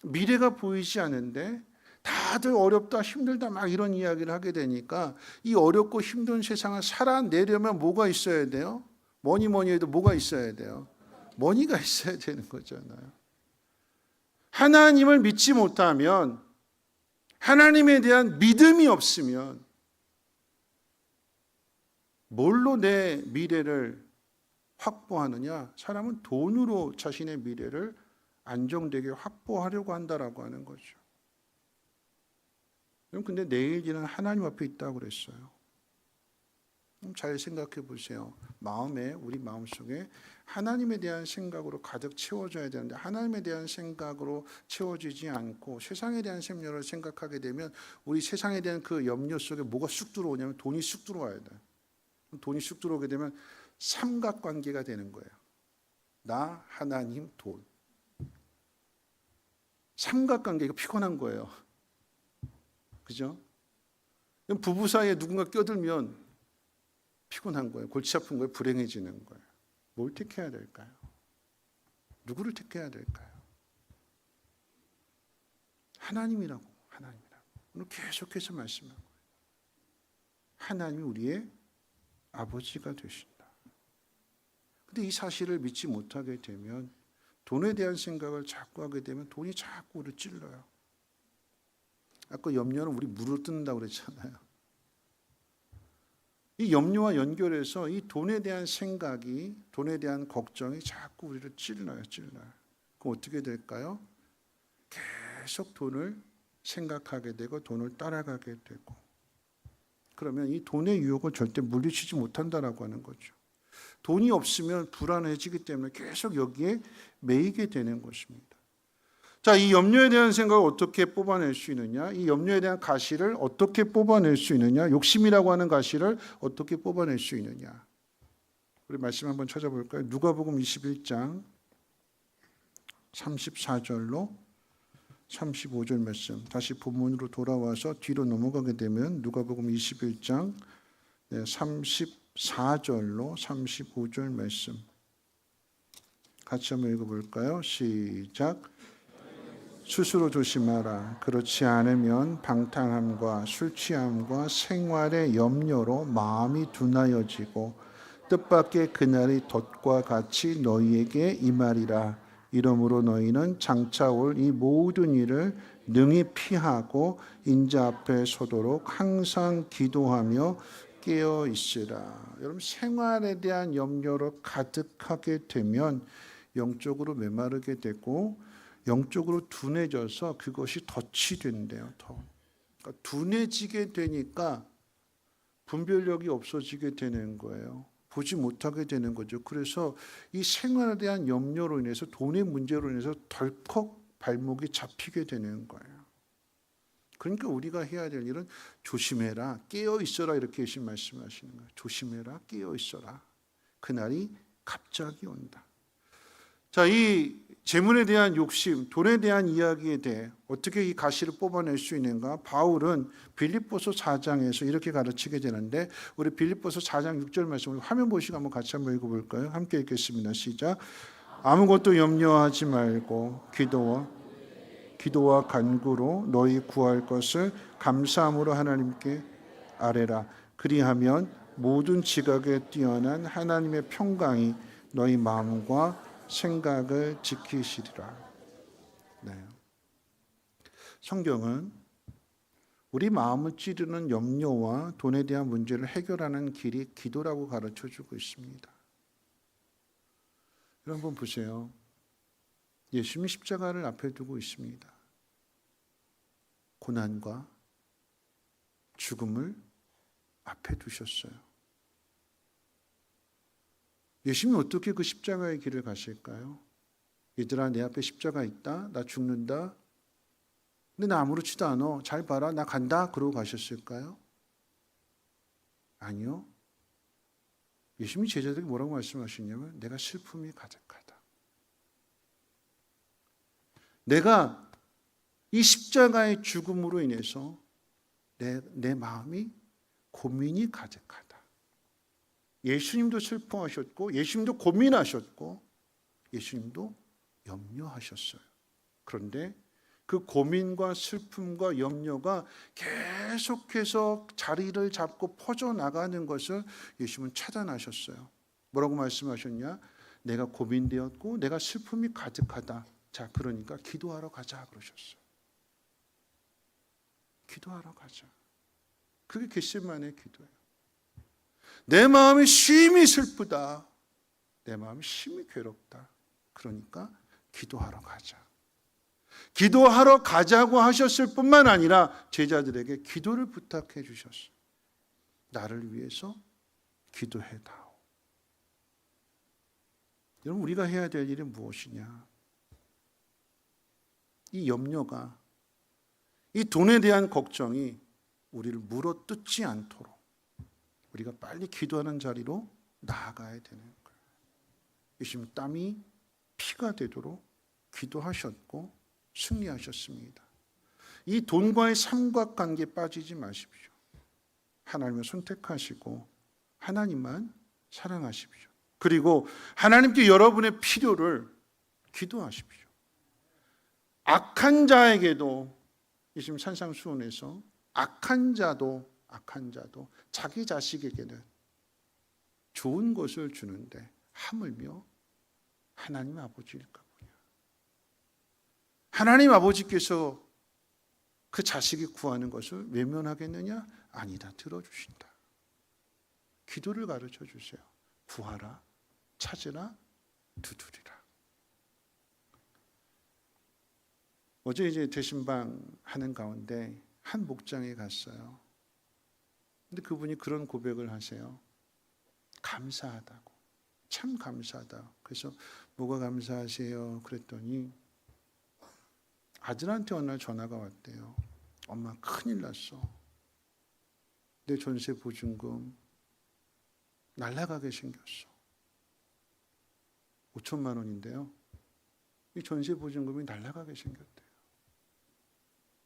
미래가 보이지 않는데 다들 어렵다 힘들다 막 이런 이야기를 하게 되니까 이 어렵고 힘든 세상을 살아내려면 뭐가 있어야 돼요? 뭐니 해도 뭐가 있어야 돼요? 머니가 있어야 되는 거잖아요. 하나님을 믿지 못하면, 하나님에 대한 믿음이 없으면 뭘로 내 미래를 확보하느냐? 사람은 돈으로 자신의 미래를 안정되게 확보하려고 한다라고 하는 거죠. 근데 내일은 하나님 앞에 있다고 그랬어요. 잘 생각해 보세요. 우리 마음속에 하나님에 대한 생각으로 가득 채워져야 되는데 하나님에 대한 생각으로 채워지지 않고 세상에 대한 염려를 생각하게 되면 우리 세상에 대한 그 염려 속에 뭐가 쑥 들어오냐면 돈이 쑥 들어와야 돼. 돈이 쑥 들어오게 되면 삼각관계가 되는 거예요. 나, 하나님, 돈. 삼각관계가 피곤한 거예요. 그죠? 부부 사이에 누군가 껴들면 피곤한 거예요. 골치 아픈 거예요. 불행해지는 거예요. 뭘 택해야 될까요? 누구를 택해야 될까요? 하나님이라고. 오늘 계속해서 말씀하고 거예요. 하나님이 우리의 아버지가 되신다. 근데 이 사실을 믿지 못하게 되면 돈에 대한 생각을 자꾸 하게 되면 돈이 자꾸 우리를 찔러요. 아까 염려는 우리 물을 뜯는다고 그랬잖아요. 이 염려와 연결해서 이 돈에 대한 생각이, 돈에 대한 걱정이 자꾸 우리를 찔러요. 그럼 어떻게 될까요? 계속 돈을 생각하게 되고 돈을 따라가게 되고, 그러면 이 돈의 유혹을 절대 물리치지 못한다라고 하는 거죠. 돈이 없으면 불안해지기 때문에 계속 여기에 매이게 되는 것입니다. 자, 이 염려에 대한 생각을 어떻게 뽑아낼 수 있느냐? 이 염려에 대한 가시를 어떻게 뽑아낼 수 있느냐? 욕심이라고 하는 가시를 어떻게 뽑아낼 수 있느냐? 우리 말씀 한번 찾아볼까요? 누가복음 21장 34절로 35절 말씀. 다시 본문으로 돌아와서 뒤로 넘어가게 되면 누가복음 21장 34절로 35절 말씀. 같이 한번 읽어볼까요? 시작. 스스로 조심하라. 그렇지 않으면 방탕함과 술 취함과 생활의 염려로 마음이 둔하여지고 뜻밖의 그날이 덫과 같이 너희에게 임하리라. 이러므로 너희는 장차 올 이 모든 일을 능히 피하고 인자 앞에 서도록 항상 기도하며 깨어 있으라. 여러분, 생활에 대한 염려로 가득하게 되면 영적으로 메마르게 되고 영적으로 둔해져서 그것이 덫이 된대요. 그러니까 둔해지게 되니까 분별력이 없어지게 되는 거예요. 보지 못하게 되는 거죠. 그래서 이 생활에 대한 염려로 인해서, 돈의 문제로 인해서 덜컥 발목이 잡히게 되는 거예요. 그러니까 우리가 해야 될 일은 조심해라, 깨어 있어라, 이렇게 예수님 말씀하시는 거예요. 조심해라, 깨어 있어라. 그날이 갑자기 온다. 자, 이 재물에 대한 욕심, 돈에 대한 이야기에 대해 어떻게 이 가시를 뽑아낼 수 있는가? 바울은 빌립보서 4장에서 이렇게 가르치게 되는데, 우리 빌립보서 4장 6절 말씀 화면 보시고 한번 같이 한번 읽어볼까요? 함께 읽겠습니다. 시작. 아무것도 염려하지 말고 기도와 간구로 너희 구할 것을 감사함으로 하나님께 아뢰라. 그리하면 모든 지각에 뛰어난 하나님의 평강이 너희 마음과 생각을 지키시리라. 네. 성경은 우리 마음을 찌르는 염려와 돈에 대한 문제를 해결하는 길이 기도라고 가르쳐주고 있습니다. 여러분 보세요. 예수님이 십자가를 앞에 두고 있습니다. 고난과 죽음을 앞에 두셨어요. 예수님이 어떻게 그 십자가의 길을 가실까요? 얘들아, 내 앞에 십자가 있다. 나 죽는다. 근데 나 아무렇지도 않아. 잘 봐라. 나 간다. 그러고 가셨을까요? 아니요. 예수님이 제자들에게 뭐라고 말씀하시냐면 내가 슬픔이 가득하다. 내가 이 십자가의 죽음으로 인해서 내 마음이 고민이 가득하다. 예수님도 슬퍼하셨고 예수님도 고민하셨고 예수님도 염려하셨어요. 그런데 그 고민과 슬픔과 염려가 계속해서 자리를 잡고 퍼져나가는 것을 예수님은 차단하셨어요. 뭐라고 말씀하셨냐? 내가 고민되었고 내가 슬픔이 가득하다. 자, 그러니까 기도하러 가자 그러셨어요. 기도하러 가자. 그게 겟세마네 기도예요. 내 마음이 심히 슬프다. 내 마음이 심히 괴롭다. 그러니까 기도하러 가자. 기도하러 가자고 하셨을 뿐만 아니라 제자들에게 기도를 부탁해 주셨어요. 나를 위해서 기도해다오. 여러분, 우리가 해야 될 일은 무엇이냐? 이 염려가, 이 돈에 대한 걱정이 우리를 물어뜯지 않도록 우리가 빨리 기도하는 자리로 나아가야 되는 거예요. 예수님 땀이 피가 되도록 기도하셨고 승리하셨습니다. 이 돈과의 삼각관계에 빠지지 마십시오. 하나님을 선택하시고 하나님만 사랑하십시오. 그리고 하나님께 여러분의 필요를 기도하십시오. 악한 자에게도 이 지금 산상수훈에서 악한 자도 자기 자식에게는 좋은 것을 주는데 하물며 하나님 아버지일까 보냐. 하나님 아버지께서 그 자식이 구하는 것을 외면하겠느냐? 아니다. 들어주신다. 기도를 가르쳐 주세요. 구하라, 찾으라, 두드리라. 어제 이제 대신방 하는 가운데 한 목장에 갔어요. 근데 그분이 그런 고백을 하세요. 감사하다고. 참 감사하다. 그래서 뭐가 감사하세요? 그랬더니 아들한테 어느 날 전화가 왔대요. 엄마 큰일 났어. 내 전세 보증금 날라가게 생겼어. 5천만 원인데요. 이 전세 보증금이 날라가게 생겼대요.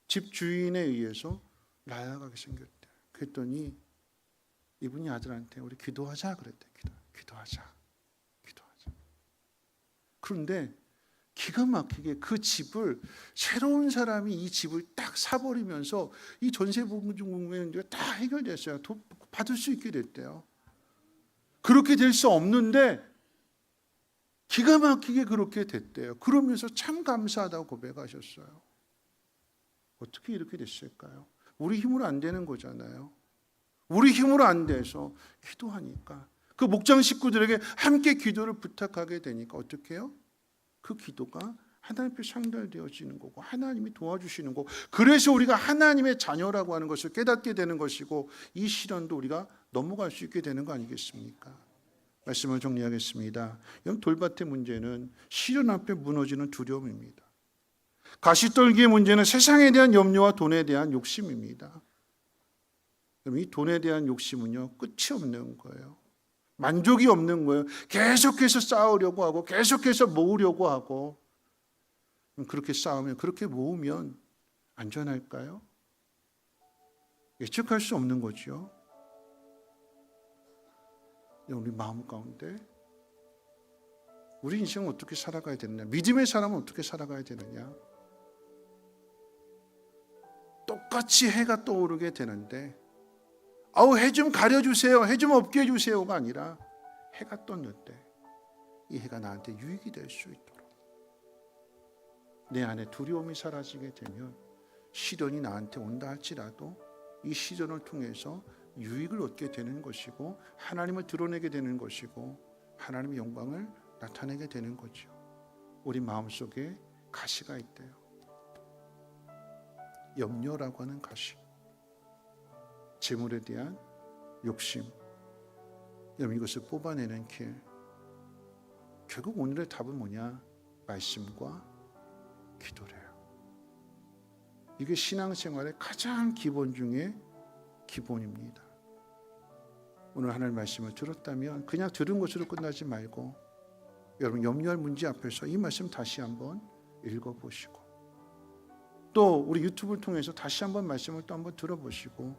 집 주인에 의해서 날아가게 생겼대. 그랬더니 이분이 아들한테 우리 기도하자 그랬대. 기도하자. 그런데 기가 막히게 그 집을 새로운 사람이 이 집을 딱 사버리면서 이 전세보증금이 다 해결됐어요. 돈 받을 수 있게 됐대요. 그렇게 될 수 없는데 기가 막히게 그렇게 됐대요. 그러면서 참 감사하다고 고백하셨어요. 어떻게 이렇게 됐을까요? 우리 힘으로 안 되는 거잖아요. 우리 힘으로 안 돼서 기도하니까 그 목장 식구들에게 함께 기도를 부탁하게 되니까 어떻게 해요? 그 기도가 하나님 앞에 상달되어지는 거고 하나님이 도와주시는 거고 그래서 우리가 하나님의 자녀라고 하는 것을 깨닫게 되는 것이고 이 시련도 우리가 넘어갈 수 있게 되는 거 아니겠습니까? 말씀을 정리하겠습니다. 여러분 돌밭의 문제는 시련 앞에 무너지는 두려움입니다. 가시떨기의 문제는 세상에 대한 염려와 돈에 대한 욕심입니다. 이 돈에 대한 욕심은요 끝이 없는 거예요. 만족이 없는 거예요. 계속해서 쌓으려고 하고 계속해서 모으려고 하고 그렇게 쌓으면 그렇게 모으면 안전할까요? 예측할 수 없는 거죠. 우리 마음 가운데 우리 인생은 어떻게 살아가야 되느냐? 믿음의 사람은 어떻게 살아가야 되느냐? 똑같이 해가 떠오르게 되는데 아우 해 좀 가려주세요. 해 좀 없게 해주세요가 아니라 해가 떴는데 이 해가 나한테 유익이 될 수 있도록 내 안에 두려움이 사라지게 되면 시련이 나한테 온다 할지라도 이 시련을 통해서 유익을 얻게 되는 것이고 하나님을 드러내게 되는 것이고 하나님의 영광을 나타내게 되는 거죠. 우리 마음속에 가시가 있대요. 염려라고 하는 가시. 재물에 대한 욕심. 여러분 이것을 뽑아내는 길. 결국 오늘의 답은 뭐냐? 말씀과 기도래요. 이게 신앙생활의 가장 기본 중에 기본입니다. 오늘 하나님 말씀을 들었다면 그냥 들은 것으로 끝나지 말고 여러분 염려할 문제 앞에서 이 말씀 다시 한번 읽어보시고 또 우리 유튜브를 통해서 다시 한번 말씀을 또 한번 들어보시고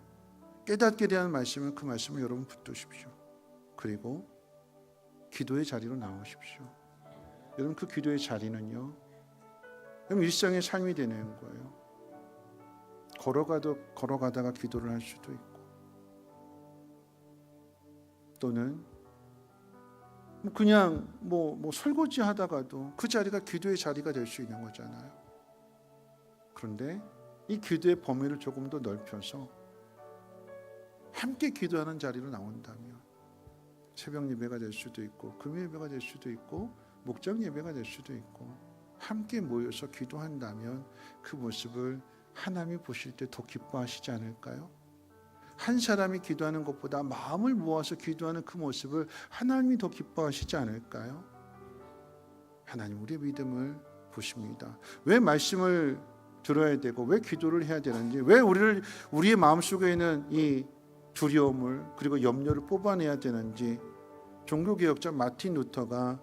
깨닫게 대한 말씀은 그 말씀을 여러분 붙드십시오. 그리고 기도의 자리로 나오십시오. 여러분 그 기도의 자리는요 여러분 일상의 삶이 되는 거예요. 걸어가다가 기도를 할 수도 있고 또는 그냥 설거지 하다가도 그 자리가 기도의 자리가 될 수 있는 거잖아요. 그런데 이 기도의 범위를 조금 더 넓혀서 함께 기도하는 자리로 나온다면 새벽 예배가 될 수도 있고 금요 예배가 될 수도 있고 목장 예배가 될 수도 있고 함께 모여서 기도한다면 그 모습을 하나님이 보실 때 더 기뻐하시지 않을까요? 한 사람이 기도하는 것보다 마음을 모아서 기도하는 그 모습을 하나님이 더 기뻐하시지 않을까요? 하나님 우리의 믿음을 보십니다. 왜 말씀을 들어야 되고 왜 기도를 해야 되는지 왜 우리의 마음속에 있는 이 두려움을 그리고 염려를 뽑아내야 되는지 종교개혁자 마틴 루터가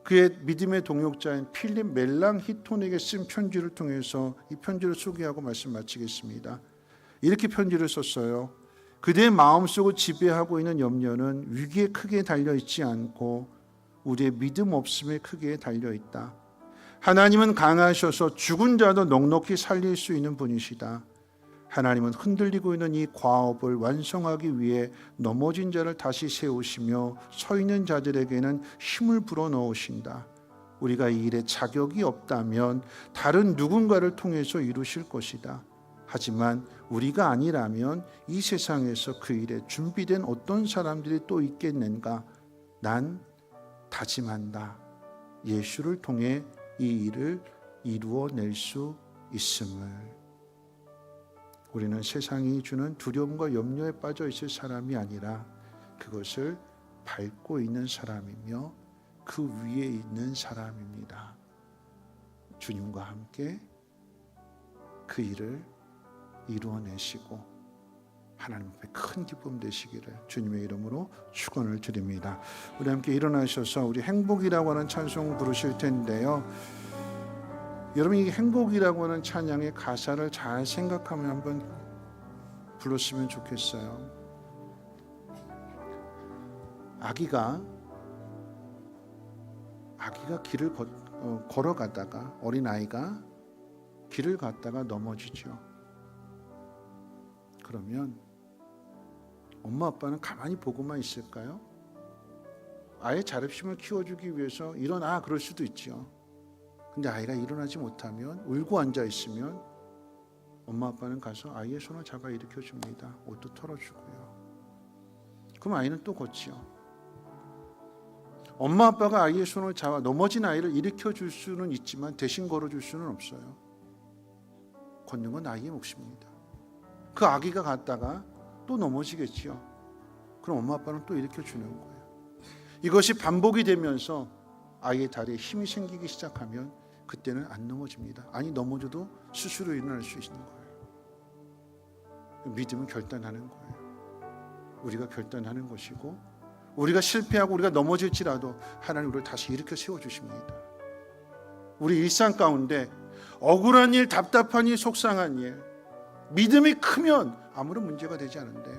그의 믿음의 동역자인 필립 멜랑히톤에게 쓴 편지를 통해서 이 편지를 소개하고 말씀 마치겠습니다. 이렇게 편지를 썼어요. 그대의 마음속을 지배하고 있는 염려는 위기에 크게 달려있지 않고 우리의 믿음 없음에 크게 달려있다. 하나님은 강하셔서 죽은 자도 넉넉히 살릴 수 있는 분이시다. 하나님은 흔들리고 있는 이 과업을 완성하기 위해 넘어진 자를 다시 세우시며 서 있는 자들에게는 힘을 불어넣으신다. 우리가 이 일에 자격이 없다면 다른 누군가를 통해서 이루실 것이다. 하지만 우리가 아니라면 이 세상에서 그 일에 준비된 어떤 사람들이 또 있겠는가? 난 다짐한다. 예수를 통해 이 일을 이루어낼 수 있음을. 우리는 세상이 주는 두려움과 염려에 빠져 있을 사람이 아니라 그것을 밟고 있는 사람이며 그 위에 있는 사람입니다. 주님과 함께 그 일을 이루어내시고 하나님 앞에 큰 기쁨 되시기를 주님의 이름으로 축원을 드립니다. 우리 함께 일어나셔서 우리 행복이라고 하는 찬송 부르실 텐데요. 여러분, 이 행복이라고 하는 찬양의 가사를 잘 생각하면 한번 불렀으면 좋겠어요. 아기가 길을 걸어가다가, 어린아이가 길을 갔다가 넘어지죠. 그러면 엄마 아빠는 가만히 보고만 있을까요? 아이의 자립심을 키워주기 위해서 일어나 그럴 수도 있죠. 근데 아이가 일어나지 못하면, 울고 앉아 있으면 엄마 아빠는 가서 아이의 손을 잡아 일으켜 줍니다. 옷도 털어주고요. 그럼 아이는 또 걷지요. 엄마 아빠가 아이의 손을 잡아 넘어진 아이를 일으켜 줄 수는 있지만 대신 걸어줄 수는 없어요. 걷는 건 아이의 몫입니다. 그 아기가 갔다가 또 넘어지겠지요. 그럼 엄마 아빠는 또 일으켜 주는 거예요. 이것이 반복이 되면서 아이의 다리에 힘이 생기기 시작하면 그때는 안 넘어집니다. 아니, 넘어져도 스스로 일어날 수 있는 거예요. 믿음은 결단하는 거예요. 우리가 결단하는 것이고, 우리가 실패하고 우리가 넘어질지라도 하나님 우리를 다시 일으켜 세워주십니다. 우리 일상 가운데 억울한 일, 답답한 일, 속상한 일, 믿음이 크면 아무런 문제가 되지 않은데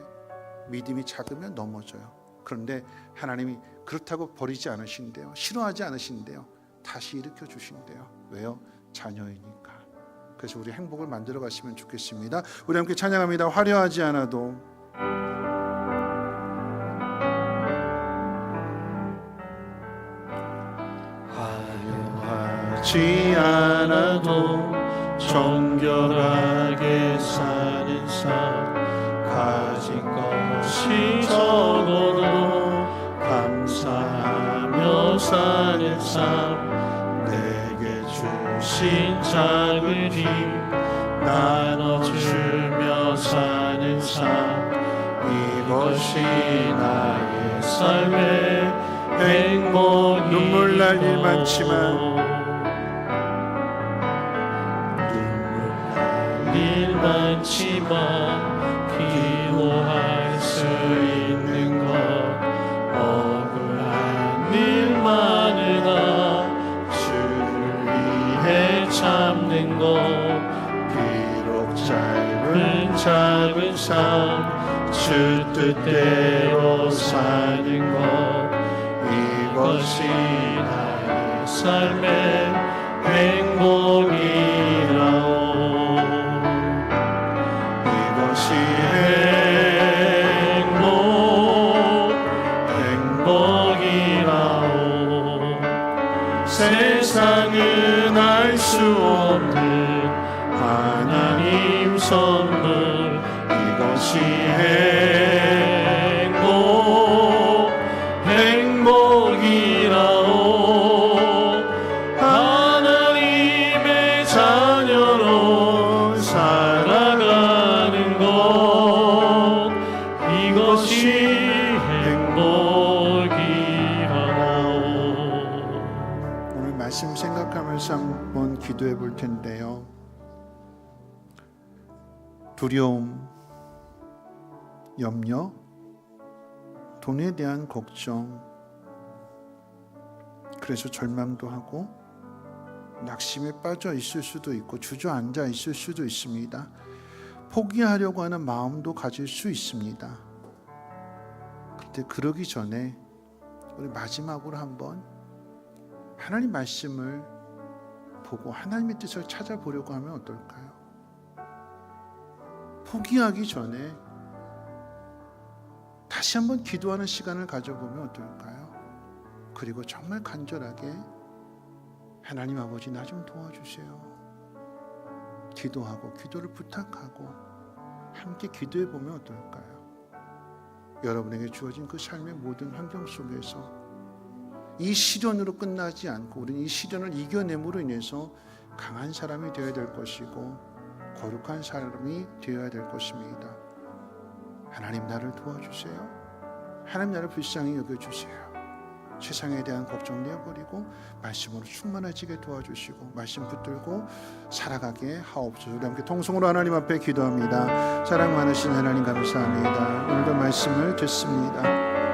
믿음이 작으면 넘어져요. 그런데 하나님이 그렇다고 버리지 않으신대요. 싫어하지 않으신대요. 다시 일으켜 주신대요. 왜요? 자녀이니까. 그래서 우리 행복을 만들어 가시면 좋겠습니다. 우리 함께 찬양합니다. 화려하지 않아도. 화려하지 않아도 정결하게 사는 삶, 가진 것이 적어도 감사하며 사는 삶, 내게 주신 작은 힘 나눠주며 사는 삶, 이것이 나의 삶의 행복. 눈물 날 일 많지만 기도할 수 있는 것, 억울한 일 많으나 주를 위해 참는 것, 비록 짧은 작은 삶, 주 뜻대로 사는 것, 이것이 나의 삶의 행복이라오. 세상은 알 수 없는 하나님 선물, 이것이 행복이라오. 하나님의 자녀로 살아가는 것, 이것이 행복이라오. 오늘 말씀 생각하면서 한번 기도해 볼 텐데요. 두려움, 염려, 돈에 대한 걱정, 그래서 절망도 하고 낙심에 빠져 있을 수도 있고 주저앉아 있을 수도 있습니다. 포기하려고 하는 마음도 가질 수 있습니다. 그런데 그러기 전에 우리 마지막으로 한번 하나님 말씀을 보고 하나님의 뜻을 찾아보려고 하면 어떨까요? 포기하기 전에 다시 한번 기도하는 시간을 가져보면 어떨까요? 그리고 정말 간절하게 하나님 아버지 나 좀 도와주세요. 기도하고 기도를 부탁하고 함께 기도해 보면 어떨까요? 여러분에게 주어진 그 삶의 모든 환경 속에서 이 시련으로 끝나지 않고 우리는 이 시련을 이겨냄으로 인해서 강한 사람이 되어야 될 것이고 거룩한 사람이 되어야 될 것입니다. 하나님 나를 도와주세요. 하나님 나를 불쌍히 여겨주세요. 세상에 대한 걱정 내어버리고 말씀으로 충만해지게 도와주시고 말씀 붙들고 살아가게 하옵소서. 우리 함께 통성으로 하나님 앞에 기도합니다. 사랑 많으신 하나님 감사합니다. 오늘도 말씀을 듣습니다.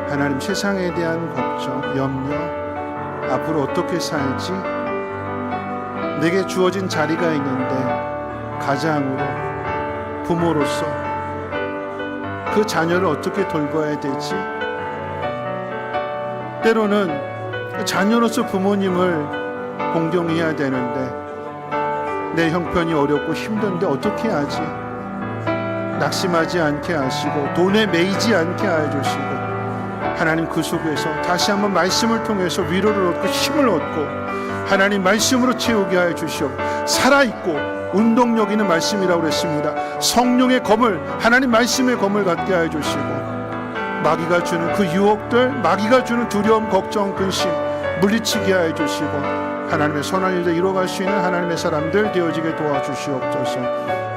하나님 세상에 대한 걱정, 염려, 앞으로 어떻게 살지, 내게 주어진 자리가 있는데 가장으로 부모로서 그 자녀를 어떻게 돌봐야 되지, 때로는 자녀로서 부모님을 공경해야 되는데 내 형편이 어렵고 힘든데 어떻게 하지? 낙심하지 않게 하시고 돈에 매이지 않게 해주시고 하나님 그 속에서 다시 한번 말씀을 통해서 위로를 얻고 힘을 얻고 하나님 말씀으로 채우게 하여 주시옵. 살아있고 운동력 있는 말씀이라고 그랬습니다. 성령의 검을, 하나님 말씀의 검을 갖게 하여 주시고 마귀가 주는 그 유혹들, 마귀가 주는 두려움, 걱정, 근심 물리치게 하여 주시고 하나님의 선한 일을 이루어갈 수 있는 하나님의 사람들 되어지게 도와주시옵소서.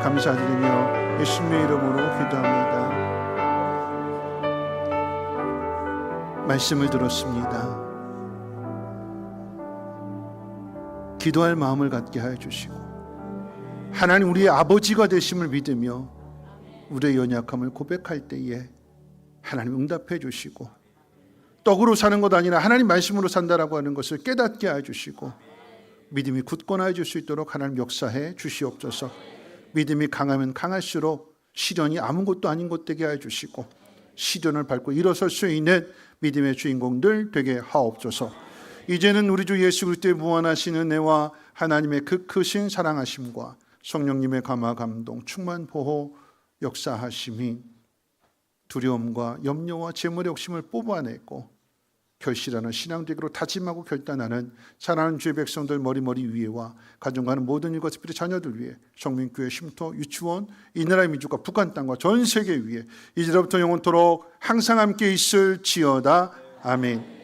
감사드리며 예수님의 이름으로 기도합니다. 말씀을 들었습니다. 기도할 마음을 갖게 하여 주시고 하나님 우리의 아버지가 되심을 믿으며 우리의 연약함을 고백할 때에 하나님 응답해 주시고 떡으로 사는 것 아니라 하나님 말씀으로 산다라고 하는 것을 깨닫게 해 주시고 믿음이 굳건해질 수 있도록 하나님 역사해 주시옵소서. 믿음이 강하면 강할수록 시련이 아무것도 아닌 것 되게 해 주시고 시련을 밟고 일어설 수 있는 믿음의 주인공들 되게 하옵소서. 이제는 우리 주 예수 그리스도의 무한하신 은혜와 하나님의 그 크신 사랑하심과 성령님의 감화 감동 충만 보호 역사하심이 두려움과 염려와 재물의 욕심을 뽑아내고 결실하는 신앙되기로 다짐하고 결단하는 사랑하는 주의 백성들 머리머리 위에와 가정과는 모든 일과 특별히 자녀들 위해 성민교회 쉼터 유치원 이 나라의 민족과 북한 땅과 전 세계 위에 이제로부터 영원토록 항상 함께 있을지어다. 아멘.